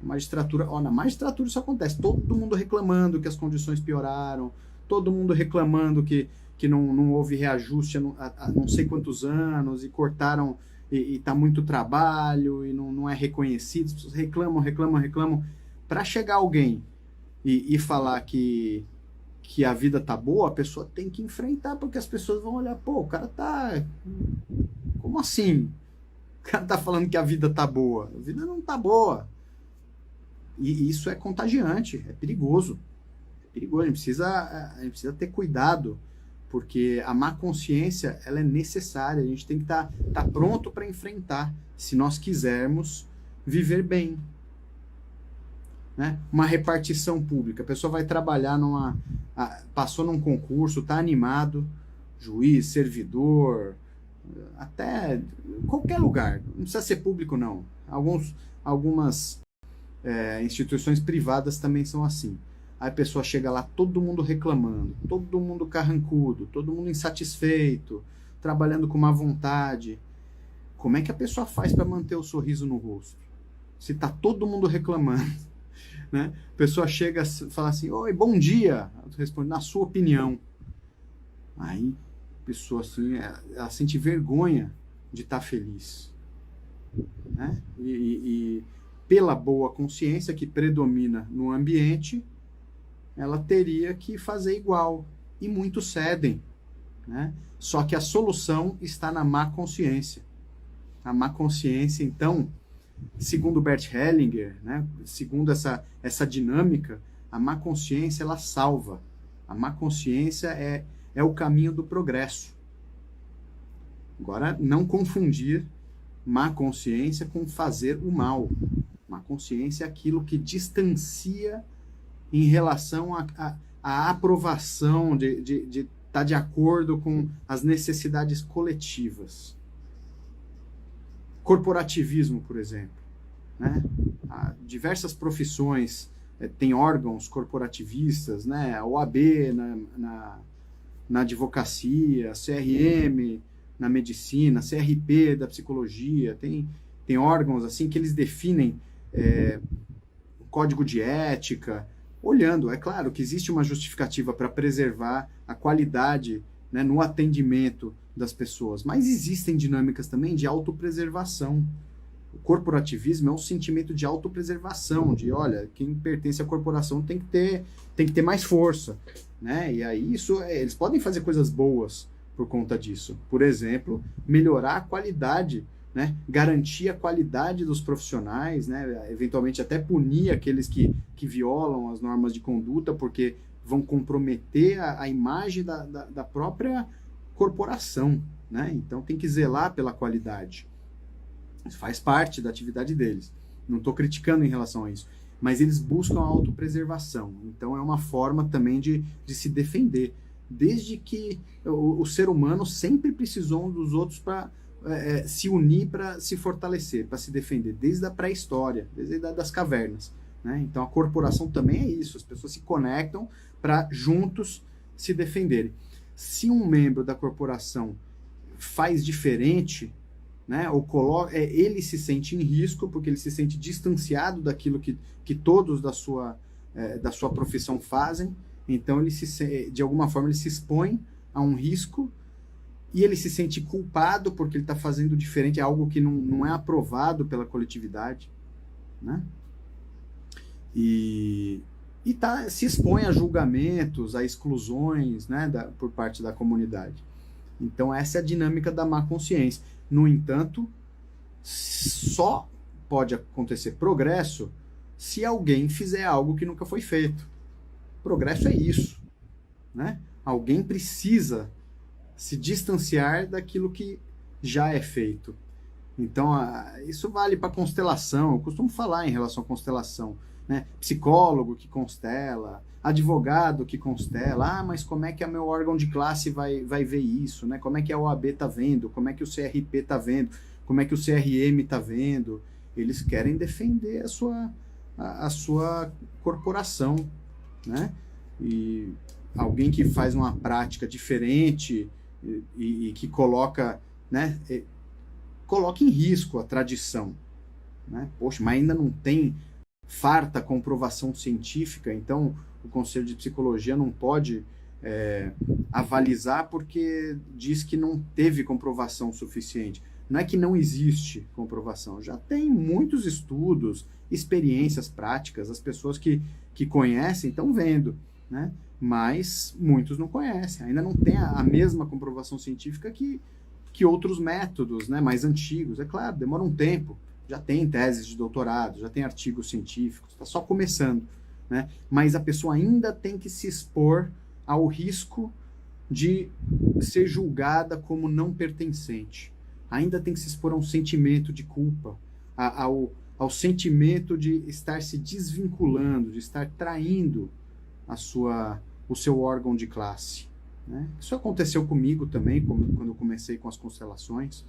Na magistratura isso acontece. Todo mundo reclamando que as condições pioraram, todo mundo reclamando que não houve reajuste há não sei quantos anos, e cortaram, e está muito trabalho, e não é reconhecido. As pessoas reclamam. Para chegar alguém e falar que a vida tá boa, a pessoa tem que enfrentar, porque as pessoas vão olhar, pô, o cara tá... Como assim? O cara tá falando que a vida tá boa. A vida não tá boa. E isso é contagiante, é perigoso. É perigoso, a gente precisa ter cuidado, porque a má consciência, ela é necessária. A gente tem que estar pronto para enfrentar, se nós quisermos viver bem. Né? Uma repartição pública. A pessoa vai trabalhar passou num concurso, está animado, juiz, servidor, até qualquer lugar. Não precisa ser público, não. Algumas instituições privadas também são assim. Aí a pessoa chega lá, todo mundo reclamando, todo mundo carrancudo, todo mundo insatisfeito, trabalhando com má vontade. Como é que a pessoa faz para manter o sorriso no rosto? Se está todo mundo reclamando. Né? A pessoa chega e fala assim, oi, bom dia. Ela responde, na sua opinião. Aí a pessoa assim, ela sente vergonha de estar feliz. Né? E pela boa consciência que predomina no ambiente, ela teria que fazer igual. E muitos cedem. Né? Só que a solução está na má consciência. A má consciência, então, segundo Bert Hellinger, né, segundo essa dinâmica, a má consciência, ela salva. A má consciência é o caminho do progresso. Agora, não confundir má consciência com fazer o mal. Má consciência é aquilo que distancia em relação à aprovação, de estar de acordo com as necessidades coletivas. Corporativismo, por exemplo. Né? Diversas profissões têm órgãos corporativistas, né? A OAB na advocacia, CRM na medicina, CRP da psicologia, tem órgãos assim que eles definem código de ética, olhando, é claro que existe uma justificativa para preservar a qualidade, né, no atendimento das pessoas, mas existem dinâmicas também de autopreservação, O corporativismo é um sentimento de autopreservação, de, olha, quem pertence à corporação tem que ter mais força, né? E aí eles podem fazer coisas boas por conta disso. Por exemplo, melhorar a qualidade, né? Garantir a qualidade dos profissionais, né? Eventualmente até punir aqueles que violam as normas de conduta, porque vão comprometer a imagem da própria corporação, né? Então tem que zelar pela qualidade. Isso faz parte da atividade deles. Não estou criticando em relação a isso. Mas eles buscam a autopreservação. Então é uma forma também de se defender. Desde que o ser humano sempre precisou um dos outros para se unir, para se fortalecer, para se defender. Desde a pré-história, desde a idade das cavernas, né? Então a corporação também é isso. As pessoas se conectam para juntos se defenderem. Se um membro da corporação faz diferente, né, ou ele se sente em risco, porque ele se sente distanciado daquilo que todos da sua profissão fazem, então de alguma forma ele se expõe a um risco e ele se sente culpado porque ele está fazendo diferente, é algo que não é aprovado pela coletividade, né? E se expõe a julgamentos, a exclusões, né, por parte da comunidade. Então essa é a dinâmica da má consciência. No entanto, só pode acontecer progresso se alguém fizer algo que nunca foi feito. Progresso é isso, né? Alguém precisa se distanciar daquilo que já é feito. Então, isso vale para constelação. Eu costumo falar em relação à constelação, né? Psicólogo que constela, advogado que constela. Mas como é que o meu órgão de classe vai ver isso, né? Como é que a OAB está vendo? Como é que o CRP está vendo? Como é que o CRM está vendo? Eles querem defender a sua corporação, né? E alguém que faz uma prática diferente e que coloca em risco a tradição, né? Poxa, mas ainda não tem farta comprovação científica, então o Conselho de Psicologia não pode avalizar porque diz que não teve comprovação suficiente. Não é que não existe comprovação, já tem muitos estudos, experiências práticas, as pessoas que conhecem estão vendo, né? Mas muitos não conhecem, ainda não tem a mesma comprovação científica que outros métodos, né, mais antigos. É claro, demora um tempo, já tem teses de doutorado, já tem artigos científicos, está só começando, né? Mas a pessoa ainda tem que se expor ao risco de ser julgada como não pertencente. Ainda tem que se expor a um sentimento de culpa, ao sentimento de estar se desvinculando, de estar traindo o seu órgão de classe, né? Isso aconteceu comigo também, quando eu comecei com as constelações,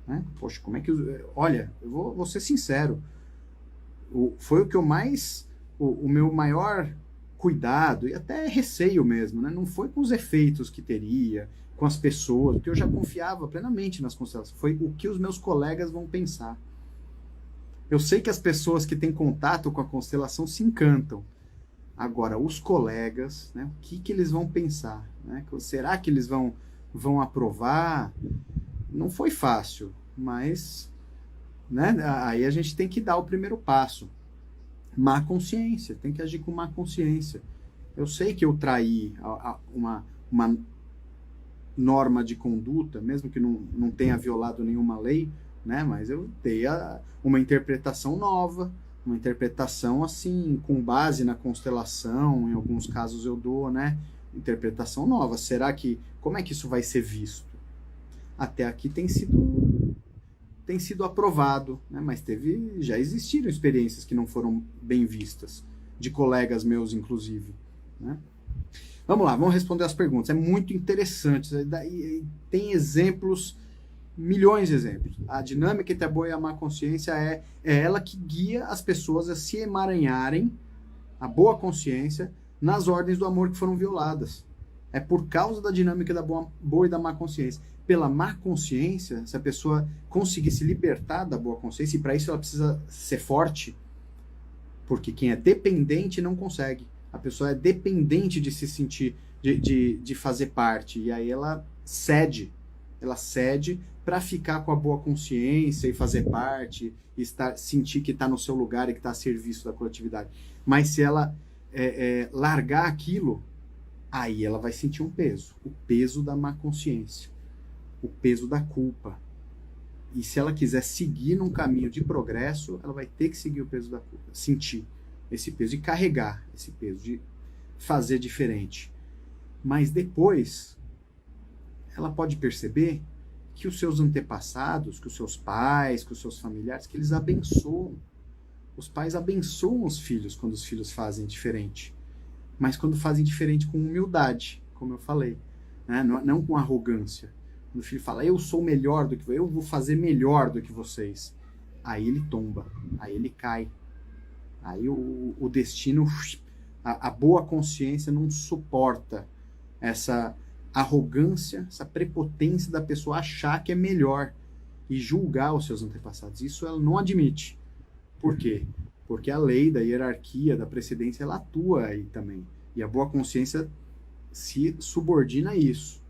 né? Poxa, como é que... Olha, eu vou ser sincero, foi o que eu mais... O meu maior cuidado, e até receio mesmo, né? Não foi com os efeitos que teria, com as pessoas, porque eu já confiava plenamente nas constelações, foi o que os meus colegas vão pensar. Eu sei que as pessoas que têm contato com a constelação se encantam. Agora, os colegas, né, o que eles vão pensar? Né? Será que eles vão aprovar? Não foi fácil, mas, né, aí a gente tem que dar o primeiro passo. Má consciência, tem que agir com má consciência. Eu sei que eu traí uma norma de conduta, mesmo que não tenha violado nenhuma lei, né, mas eu dei uma interpretação nova, uma interpretação assim, com base na constelação, em alguns casos eu dou, né, interpretação nova. Como é que isso vai ser visto? Até aqui tem sido aprovado, né, mas já existiram experiências que não foram bem vistas, de colegas meus, inclusive, né? Vamos lá, vamos responder as perguntas. É muito interessante, tem exemplos, milhões de exemplos. A dinâmica entre a boa e a má consciência é ela que guia as pessoas a se emaranharem, a boa consciência, nas ordens do amor que foram violadas. É por causa da dinâmica da boa e da má consciência. Pela má consciência, se a pessoa conseguir se libertar da boa consciência, e para isso ela precisa ser forte, porque quem é dependente não consegue. A pessoa é dependente de se sentir, de fazer parte, e aí ela cede, ela cede para ficar com a boa consciência e fazer parte, e sentir que está no seu lugar e que está a serviço da coletividade. Mas se ela largar aquilo, aí ela vai sentir um peso, o peso da má consciência, o peso da culpa. E se ela quiser seguir num caminho de progresso, ela vai ter que seguir o peso da culpa, sentir esse peso e carregar esse peso de fazer diferente. Mas depois, ela pode perceber que os seus antepassados, que os seus pais, que os seus familiares, que eles abençoam. Os pais abençoam os filhos quando os filhos fazem diferente. Mas quando fazem diferente com humildade, como eu falei, né? Não com arrogância. Quando o filho fala, eu sou melhor do que eu vou fazer melhor do que vocês. Aí ele tomba, aí ele cai. Aí o destino, a boa consciência não suporta essa arrogância, essa prepotência da pessoa achar que é melhor e julgar os seus antepassados. Isso ela não admite. Por quê? Porque a lei da hierarquia, da precedência, ela atua aí também. E a boa consciência se subordina a isso,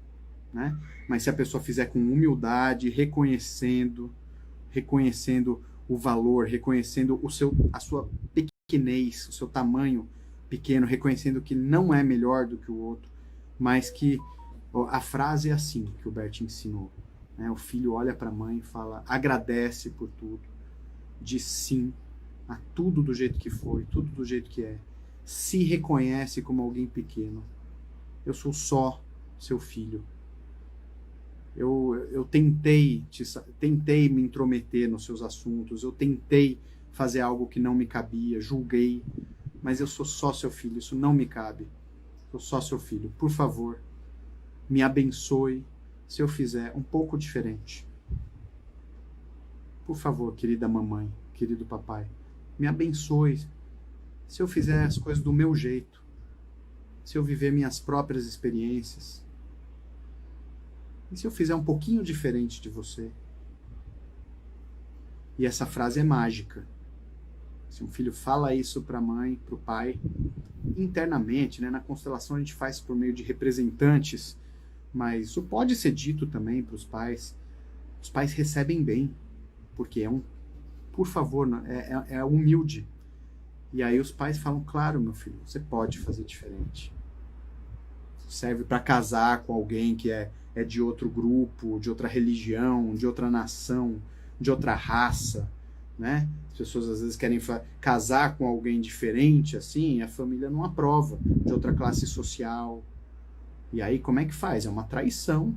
né? Mas se a pessoa fizer com humildade, reconhecendo o valor, reconhecendo a sua pequenez, o seu tamanho pequeno, reconhecendo que não é melhor do que o outro, mas que a frase é assim que o Bert ensinou, né? O filho olha para a mãe e fala, agradece por tudo, diz sim a tudo do jeito que foi, tudo do jeito que é, se reconhece como alguém pequeno. Eu sou só seu filho. Eu tentei me intrometer nos seus assuntos, eu tentei fazer algo que não me cabia, julguei, mas eu sou só seu filho, isso não me cabe. Sou só seu filho. Por favor, me abençoe se eu fizer um pouco diferente. Por favor, querida mamãe, querido papai, me abençoe se eu fizer as coisas do meu jeito, se eu viver minhas próprias experiências. E se eu fizer um pouquinho diferente de você? E essa frase é mágica. Se um filho fala isso para a mãe, para o pai, internamente, né, na constelação a gente faz por meio de representantes, mas isso pode ser dito também para os pais. Os pais recebem bem, porque por favor, é humilde. E aí os pais falam, claro, meu filho, você pode fazer diferente. Serve para casar com alguém que é de outro grupo, de outra religião, de outra nação, de outra raça, né? As pessoas às vezes querem casar com alguém diferente, assim, e a família não aprova, de outra classe social. E aí como é que faz? É uma traição.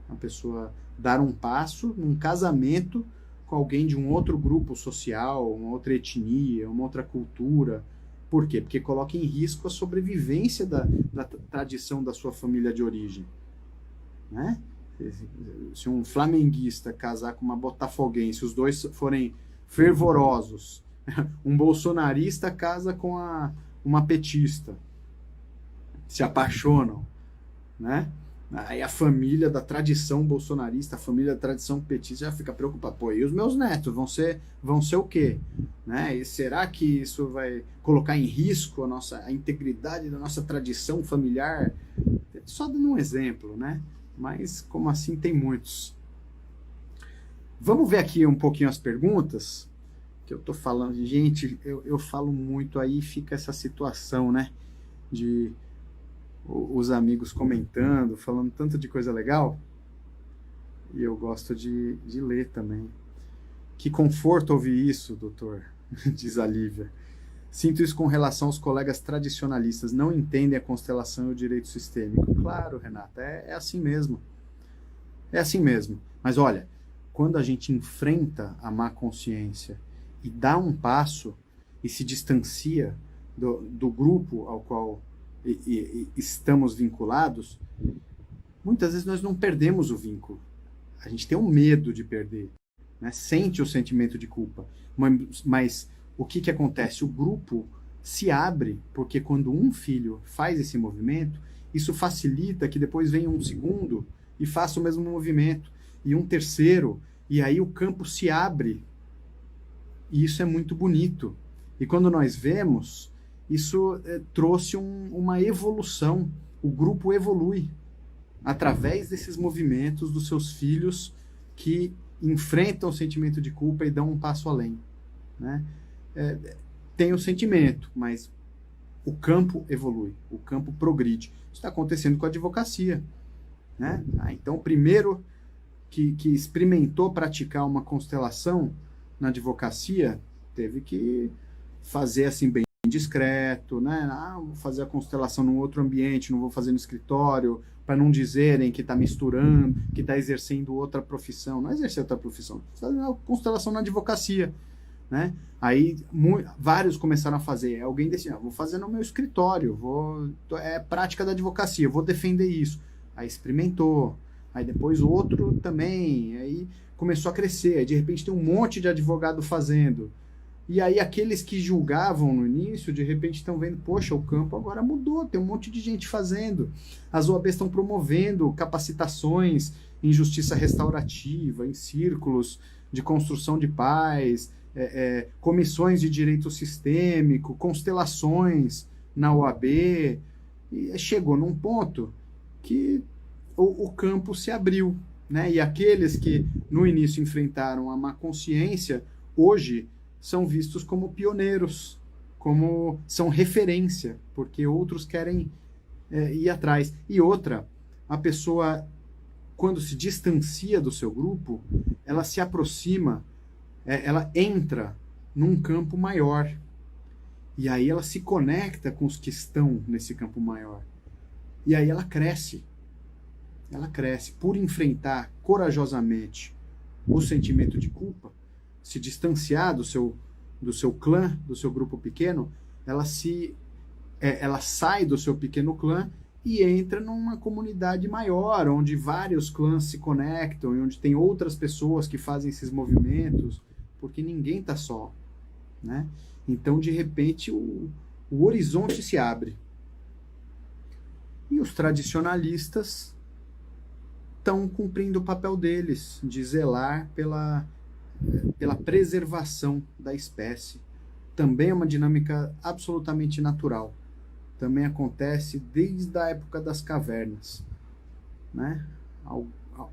A pessoa dar um passo num casamento com alguém de um outro grupo social, uma outra etnia, uma outra cultura. Por quê? Porque coloca em risco a sobrevivência da tradição da sua família de origem. Né? Se um flamenguista casar com uma botafoguense, os dois forem fervorosos, um bolsonarista casa com uma petista, se apaixonam, né? Aí a família da tradição bolsonarista, a família da tradição petista já fica preocupada. Pô, e os meus netos vão ser o quê? Né? E será que isso vai colocar em risco a integridade da nossa tradição familiar? Só dando um exemplo, né? Mas como assim tem muitos. Vamos ver aqui um pouquinho as perguntas que eu tô falando. Gente, eu falo muito, aí fica essa situação, né? De os amigos comentando, falando tanto de coisa legal, e eu gosto de ler também. Que conforto ouvir isso, doutor, diz a Lívia. Sinto isso com relação aos colegas tradicionalistas, não entendem a constelação e o direito sistêmico. Claro, Renata, é assim mesmo. É assim mesmo. Mas olha, quando a gente enfrenta a má consciência e dá um passo e se distancia do grupo ao qual estamos vinculados, muitas vezes nós não perdemos o vínculo. A gente tem um medo de perder, né? Sente o sentimento de culpa. Mas o que acontece? O grupo se abre, porque quando um filho faz esse movimento, isso facilita que depois venha um segundo e faça o mesmo movimento, e um terceiro, e aí o campo se abre. E isso é muito bonito. E quando nós vemos, isso trouxe uma evolução. O grupo evolui. através desses movimentos dos seus filhos que enfrentam o sentimento de culpa e dão um passo além, né? Tem o sentimento, mas o campo evolui, o campo progride. Isso está acontecendo com a advocacia, né? Então, o primeiro que experimentou praticar uma constelação na advocacia teve que fazer assim bem discreto, né? Vou fazer a constelação num outro ambiente, não vou fazer no escritório, para não dizerem que está misturando, que está exercendo outra profissão. Não é exercer outra profissão, está fazendo a constelação na advocacia, né? Aí vários começaram a fazer. Alguém decidiu, vou fazer no meu escritório, é prática da advocacia, vou defender isso. Aí experimentou. Aí depois outro também. Aí começou a crescer. Aí de repente tem um monte de advogado fazendo. E aí aqueles que julgavam no início, de repente estão vendo, poxa, o campo agora mudou, tem um monte de gente fazendo. As OABs estão promovendo capacitações em justiça restaurativa, em círculos de construção de paz, comissões de direito sistêmico, constelações na OAB. E chegou num ponto que o campo se abriu, né? E aqueles que no início enfrentaram a má consciência, hoje são vistos como pioneiros, como são referência, porque outros querem ir atrás. E outra, a pessoa, quando se distancia do seu grupo, ela se aproxima, ela entra num campo maior. E aí ela se conecta com os que estão nesse campo maior. E aí ela cresce. Ela cresce por enfrentar corajosamente o sentimento de culpa, se distanciar do seu clã, do seu grupo pequeno, ela sai do seu pequeno clã e entra numa comunidade maior, onde vários clãs se conectam e onde tem outras pessoas que fazem esses movimentos, porque ninguém está só, né? Então, de repente, o horizonte se abre. E os tradicionalistas estão cumprindo o papel deles, de zelar pela preservação da espécie. Também é uma dinâmica absolutamente natural. Também acontece desde a época das cavernas, né?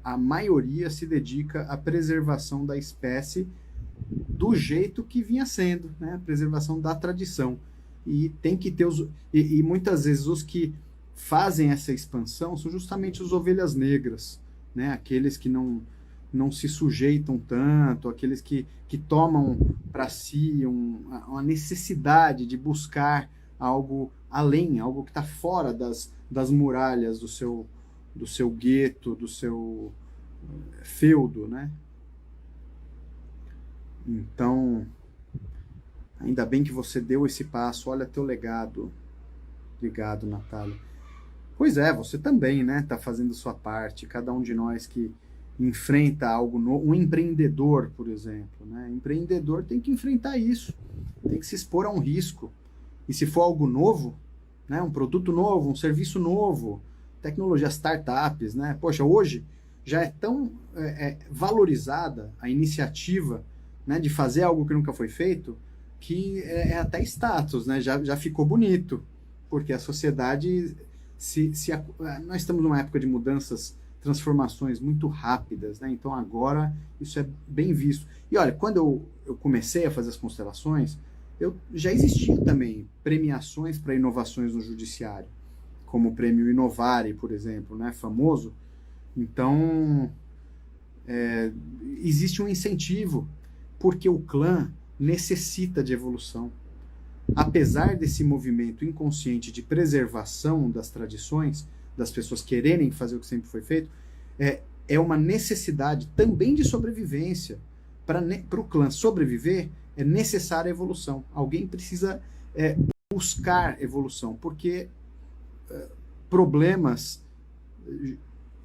A maioria se dedica à preservação da espécie do jeito que vinha sendo, né? A preservação da tradição. E tem que ter e muitas vezes os que fazem essa expansão são justamente os ovelhas negras, né? Aqueles que não se sujeitam tanto, aqueles que tomam para si uma necessidade de buscar algo além, algo que está fora das muralhas do seu gueto, do seu feudo, né? Então, ainda bem que você deu esse passo, olha teu legado. Obrigado, Natália. Pois é, você também, né? Está fazendo sua parte, cada um de nós que enfrenta algo novo, um empreendedor, por exemplo, né? Empreendedor tem que enfrentar isso, tem que se expor a um risco. E se for algo novo, né? Um produto novo, um serviço novo, tecnologia, startups, né? Poxa, hoje já é tão valorizada a iniciativa, né, de fazer algo que nunca foi feito, que é até status, né? Já ficou bonito, porque a sociedade nós estamos numa época de mudanças, transformações muito rápidas, né? Então agora isso é bem visto. E olha, quando eu comecei a fazer as constelações, já existia também premiações para inovações no judiciário, como o prêmio Inovare, por exemplo, né? Famoso. Então, existe um incentivo, porque o clã necessita de evolução. Apesar desse movimento inconsciente de preservação das tradições, das pessoas quererem fazer o que sempre foi feito, é uma necessidade também de sobrevivência. Para o clã sobreviver, é necessária a evolução. Alguém precisa buscar evolução, porque problemas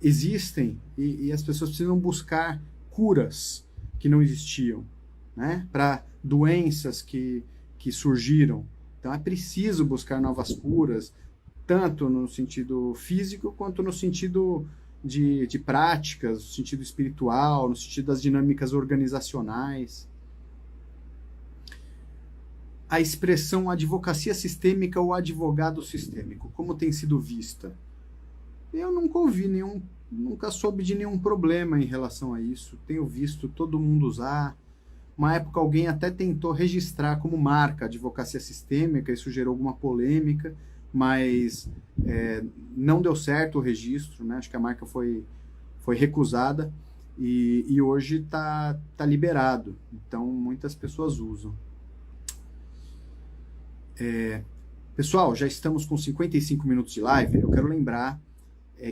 existem e as pessoas precisam buscar curas que não existiam, né? Para doenças que surgiram. Então é preciso buscar novas curas, tanto no sentido físico quanto no sentido de práticas, no sentido espiritual, no sentido das dinâmicas organizacionais. A expressão advocacia sistêmica ou advogado sistêmico, como tem sido vista? Eu nunca ouvi nunca soube de nenhum problema em relação a isso. Tenho visto todo mundo usar. Uma época alguém até tentou registrar como marca advocacia sistêmica, isso gerou alguma polêmica, mas não deu certo o registro, né? Acho que a marca foi recusada e hoje está liberado. Então muitas pessoas usam. Pessoal, já estamos com 55 minutos de live. Eu quero lembrar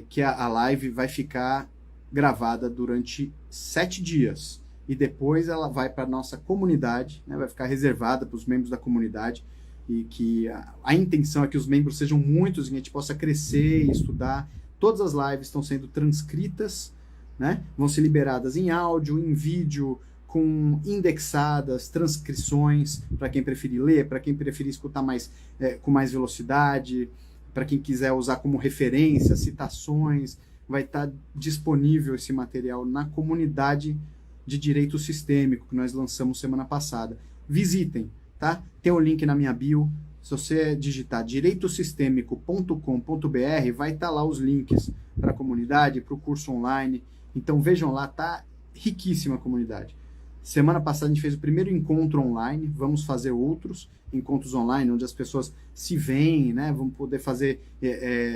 que a live vai ficar gravada durante 7 dias. E depois ela vai para a nossa comunidade, né, vai ficar reservada para os membros da comunidade, e que a intenção é que os membros sejam muitos, e a gente possa crescer e estudar. Todas as lives estão sendo transcritas, né, vão ser liberadas em áudio, em vídeo, com indexadas, transcrições, para quem preferir ler, para quem preferir escutar com mais velocidade, para quem quiser usar como referência, citações, vai estar disponível esse material na comunidade de direito sistêmico que nós lançamos semana passada. Visitem, tá? Tem o link na minha bio. Se você digitar direitosistêmico.com.br, vai estar lá os links para a comunidade, para o curso online. Então vejam lá, tá riquíssima a comunidade. Semana passada a gente fez o primeiro encontro online, vamos fazer outros encontros online, onde as pessoas se veem, né? Vamos poder fazer,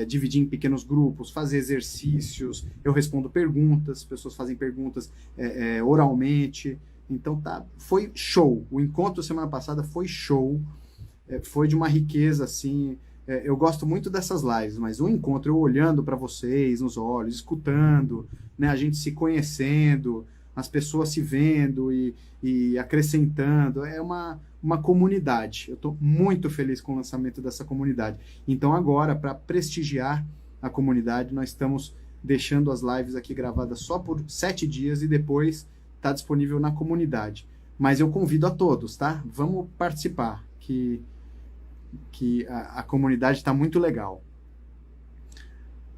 dividir em pequenos grupos, fazer exercícios, eu respondo perguntas, pessoas fazem perguntas oralmente. Então foi show. O encontro semana passada foi show, foi de uma riqueza, assim. Eu gosto muito dessas lives, mas o encontro, eu olhando para vocês nos olhos, escutando, né? A gente se conhecendo, as pessoas se vendo e acrescentando, é uma comunidade. Eu estou muito feliz com o lançamento dessa comunidade. Então agora, para prestigiar a comunidade, nós estamos deixando as lives aqui gravadas só por 7 dias e depois está disponível na comunidade. Mas eu convido a todos, tá? Vamos participar, que a comunidade está muito legal.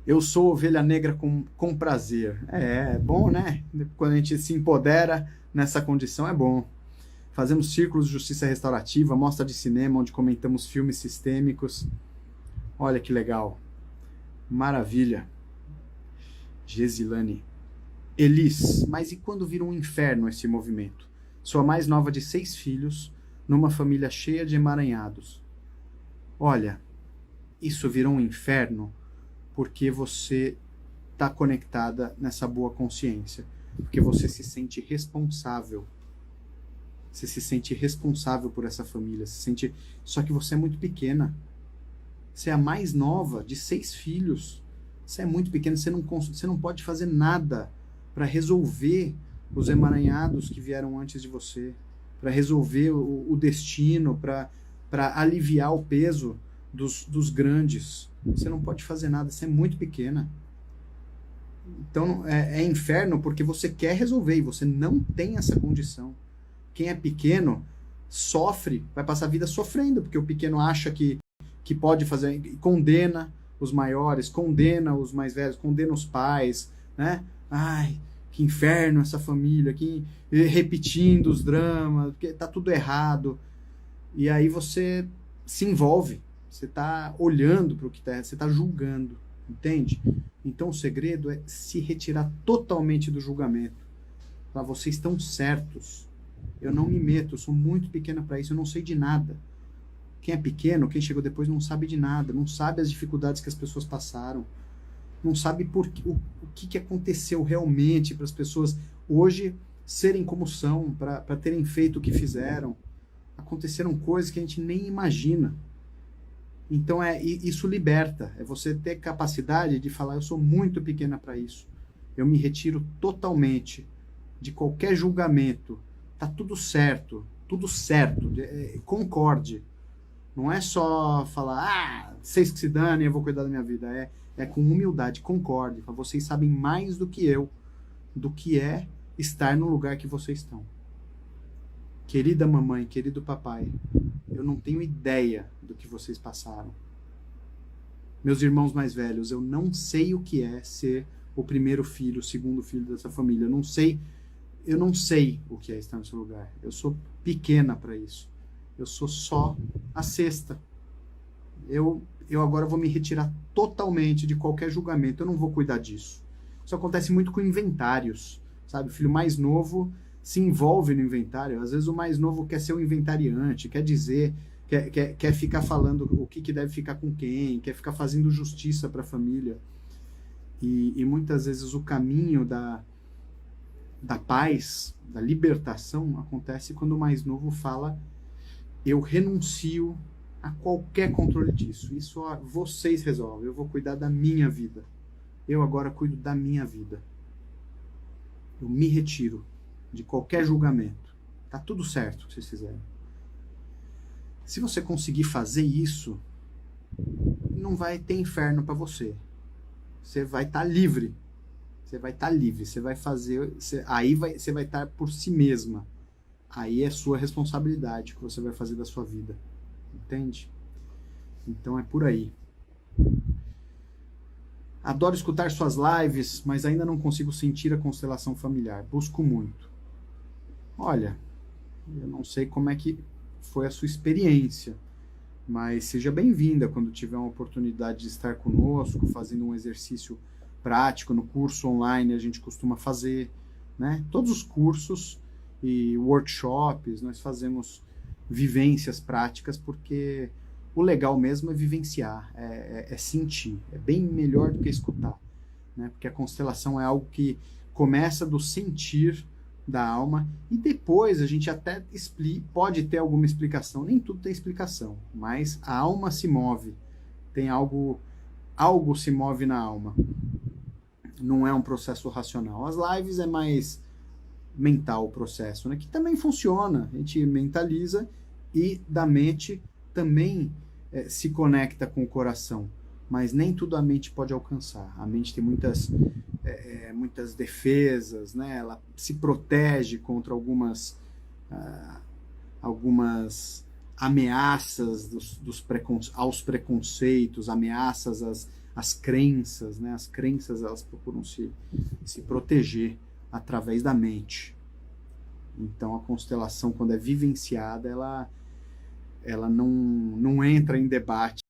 Eu sou ovelha negra com prazer. É bom, né? Quando a gente se empodera nessa condição, é bom. Fazemos círculos de justiça restaurativa, mostra de cinema, onde comentamos filmes sistêmicos. Olha que legal. Maravilha. Gesilane. Elis, mas e quando vira um inferno esse movimento? Sou a mais nova de 6 filhos, numa família cheia de emaranhados. Olha, isso virou um inferno porque você está conectada nessa boa consciência, porque você se sente responsável. Você se sente responsável por essa família, só que você é muito pequena. Você é a mais nova de 6 filhos. Você é muito pequena, você não pode fazer nada para resolver os emaranhados que vieram antes de você, para resolver o destino, para aliviar o peso dos grandes. Você não pode fazer nada, você é muito pequena. Então é inferno porque você quer resolver e você não tem essa condição. Quem é pequeno sofre, vai passar a vida sofrendo, porque o pequeno acha que pode fazer, condena os maiores, condena os mais velhos, condena os pais, né? Ai, que inferno essa família, repetindo os dramas, porque tá tudo errado. E aí você se envolve, você está olhando para o que está, você está julgando, entende? Então o segredo é se retirar totalmente do julgamento. Falar, vocês estão certos, eu não me meto, eu sou muito pequena para isso, eu não sei de nada. Quem é pequeno, quem chegou depois não sabe de nada, não sabe as dificuldades que as pessoas passaram, não sabe o que aconteceu realmente para as pessoas hoje serem como são, para terem feito o que fizeram. Aconteceram coisas que a gente nem imagina. Então isso liberta, é você ter capacidade de falar, eu sou muito pequena para isso. Eu me retiro totalmente de qualquer julgamento. Tá tudo certo, concorde. Não é só falar, vocês que se danem, eu vou cuidar da minha vida. É com humildade, concorde. Vocês sabem mais do que eu, do que é estar no lugar que vocês estão. Querida mamãe, querido papai, eu não tenho ideia do que vocês passaram. Meus irmãos mais velhos, eu não sei o que é ser o primeiro filho, o segundo filho dessa família. Eu não sei o que é estar nesse lugar. Eu sou pequena para isso. Eu sou só a sexta. Eu eu agora vou me retirar totalmente de qualquer julgamento, eu não vou cuidar disso. Isso acontece muito com inventários, sabe? O filho mais novo se envolve no inventário, às vezes o mais novo quer ser o inventariante, quer dizer, quer ficar falando o que deve ficar com quem, quer ficar fazendo justiça para a família. E muitas vezes o caminho da paz, da libertação, acontece quando o mais novo fala: eu renuncio a qualquer controle disso. Isso vocês resolvem. Eu vou cuidar da minha vida. Eu agora cuido da minha vida. Eu me retiro de qualquer julgamento. Tá tudo certo o que vocês fizeram. Se você conseguir fazer isso, não vai ter inferno para você. Você vai estar livre. Você vai estar livre. Você vai fazer. Você vai estar por si mesma. Aí é sua responsabilidade que você vai fazer da sua vida. Entende? Então é por aí. Adoro escutar suas lives, mas ainda não consigo sentir a constelação familiar. Busco muito. Olha, eu não sei como é que foi a sua experiência, mas seja bem-vinda quando tiver uma oportunidade de estar conosco, fazendo um exercício prático no curso online a gente costuma fazer, né? Todos os cursos e workshops, nós fazemos vivências práticas, porque o legal mesmo é vivenciar, é sentir, é bem melhor do que escutar, né? Porque a constelação é algo que começa do sentir da alma e depois a gente até pode ter alguma explicação, nem tudo tem explicação, mas a alma se move, tem algo se move na alma, não é um processo racional. As lives é mais mental o processo, né? Que também funciona, a gente mentaliza e da mente também se conecta com o coração, mas nem tudo a mente pode alcançar. A mente tem muitas defesas, né? Ela se protege contra algumas ameaças aos preconceitos, ameaças às crenças, né? As crenças, elas procuram se proteger através da mente. Então a constelação, quando é vivenciada, ela não entra em debate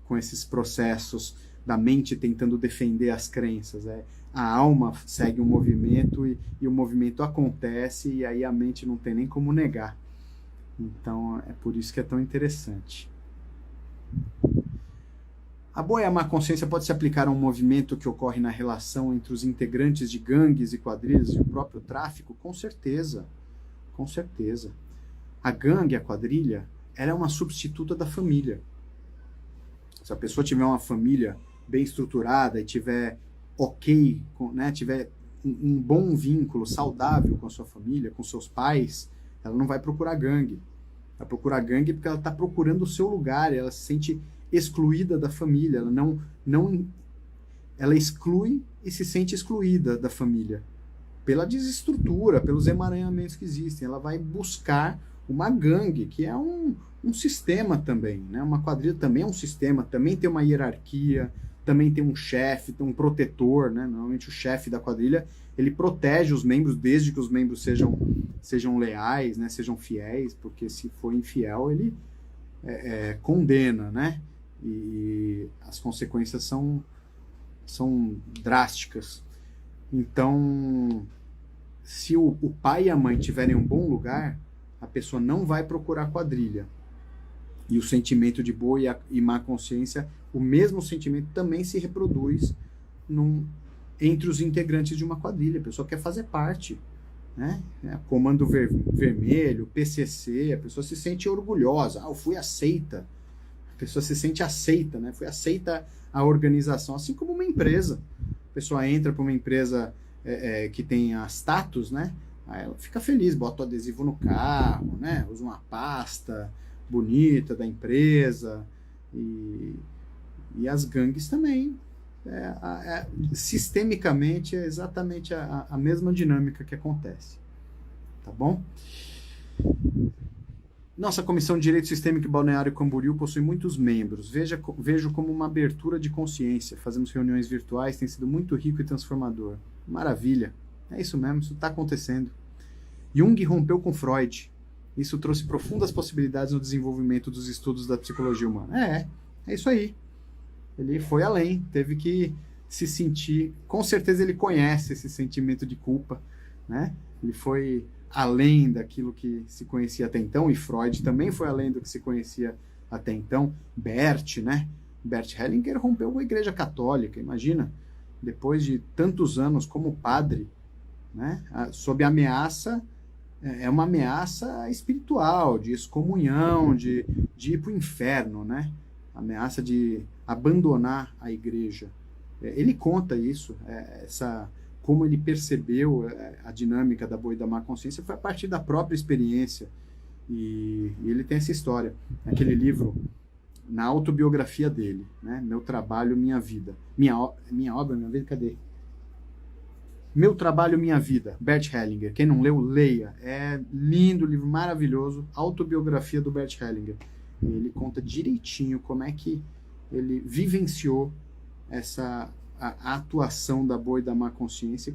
com esses processos da mente tentando defender as crenças. A alma segue um movimento e o movimento acontece, e aí a mente não tem nem como negar. Então é por isso que é tão interessante. A boa e a má consciência pode se aplicar a um movimento que ocorre na relação entre os integrantes de gangues e quadrilhas e o próprio tráfico? Com certeza. Com certeza. A gangue, a quadrilha, ela é uma substituta da família. Se a pessoa tiver uma família bem estruturada e tiver né, tiver um bom vínculo saudável com a sua família, com seus pais, ela não vai procurar gangue. Vai procurar gangue porque ela está procurando o seu lugar, ela se sente excluída da família, ela exclui e se sente excluída da família pela desestrutura, pelos emaranhamentos que existem. Ela vai buscar uma gangue, que é um sistema também, né? Uma quadrilha também é um sistema, também tem uma hierarquia, também tem um chefe, tem um protetor, né? Normalmente o chefe da quadrilha, ele protege os membros desde que os membros sejam leais, né? Sejam fiéis, porque se for infiel, ele condena, né? E as consequências são drásticas. Então, se o pai e a mãe tiverem um bom lugar, a pessoa não vai procurar quadrilha. E o sentimento de boa e má consciência, o mesmo sentimento também se reproduz entre os integrantes de uma quadrilha. A pessoa quer fazer parte, né? Comando Vermelho, PCC, a pessoa se sente orgulhosa. Eu fui aceita. A pessoa se sente aceita, né? Foi aceita a organização, assim como uma empresa. A pessoa entra para uma empresa que tem a status, né? Aí ela fica feliz, bota o adesivo no carro, né? Usa uma pasta bonita da empresa. E as gangues também. Sistemicamente é exatamente a mesma dinâmica que acontece. Tá bom? Nossa Comissão de Direito Sistêmico e Balneário Camboriú possui muitos membros. Vejo como uma abertura de consciência. Fazemos reuniões virtuais, tem sido muito rico e transformador. Maravilha. É isso mesmo, isso está acontecendo. Jung rompeu com Freud. Isso trouxe profundas possibilidades no desenvolvimento dos estudos da psicologia humana. É isso aí. ele foi além, teve que se sentir, com certeza ele conhece esse sentimento de culpa, né? Ele foi além daquilo que se conhecia até então, e Freud também foi além do que se conhecia até então. Bert, né? Bert Hellinger rompeu com a Igreja Católica, imagina, depois de tantos anos como padre, né? Sob ameaça, é uma ameaça espiritual, de excomunhão, de ir para o inferno, né? Ameaça de abandonar a igreja. Ele conta isso, como ele percebeu a dinâmica da boa e da má consciência foi a partir da própria experiência. E ele tem essa história, naquele livro, na autobiografia dele, né? Meu Trabalho, Minha Vida. Minha obra, minha vida, cadê? Meu Trabalho, Minha Vida, Bert Hellinger. Quem não leu, leia. É lindo, livro maravilhoso, autobiografia do Bert Hellinger. Ele conta direitinho como é que ele vivenciou a atuação da boa e da má consciência,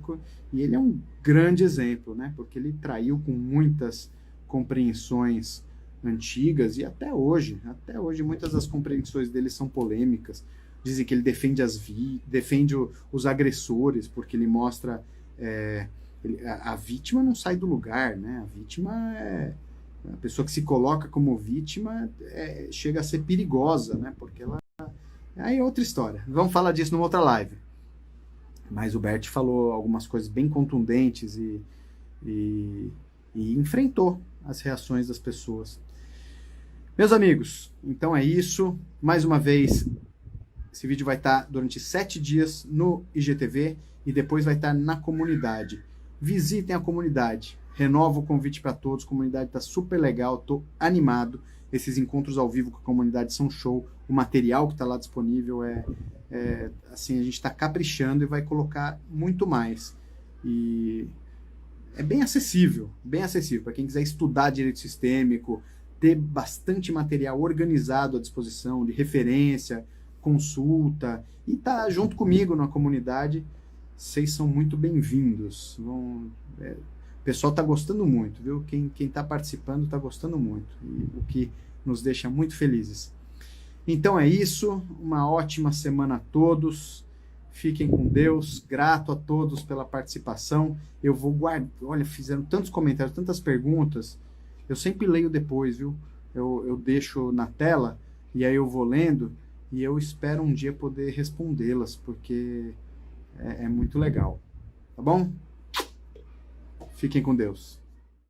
e ele é um grande exemplo, né? Porque ele traiu com muitas compreensões antigas, e até hoje muitas das compreensões dele são polêmicas. Dizem que ele defende defende os agressores, porque ele mostra a vítima não sai do lugar, né? A vítima a pessoa que se coloca como vítima chega a ser perigosa, né? Porque ela aí é outra história. Vamos falar disso numa outra live. Mas o Bert falou algumas coisas bem contundentes e enfrentou as reações das pessoas. Meus amigos, então é isso. Mais uma vez, esse vídeo vai estar durante 7 dias no IGTV e depois vai estar na comunidade. Visitem a comunidade. Renovo o convite para todos. A comunidade está super legal, estou animado. Esses encontros ao vivo com a comunidade são show. O material que está lá disponível assim, a gente está caprichando e vai colocar muito mais. E é bem acessível para quem quiser estudar direito sistêmico, ter bastante material organizado à disposição, de referência, consulta, e tá junto comigo na comunidade. Vocês são muito bem-vindos. O pessoal está gostando muito, viu? Quem está participando está gostando muito, e o que nos deixa muito felizes. Então é isso, uma ótima semana a todos, fiquem com Deus, grato a todos pela participação. Eu vou guardar, olha, fizeram tantos comentários, tantas perguntas, eu sempre leio depois, viu? Eu deixo na tela, e aí eu vou lendo, e eu espero um dia poder respondê-las, porque é muito legal, tá bom? Fiquem com Deus.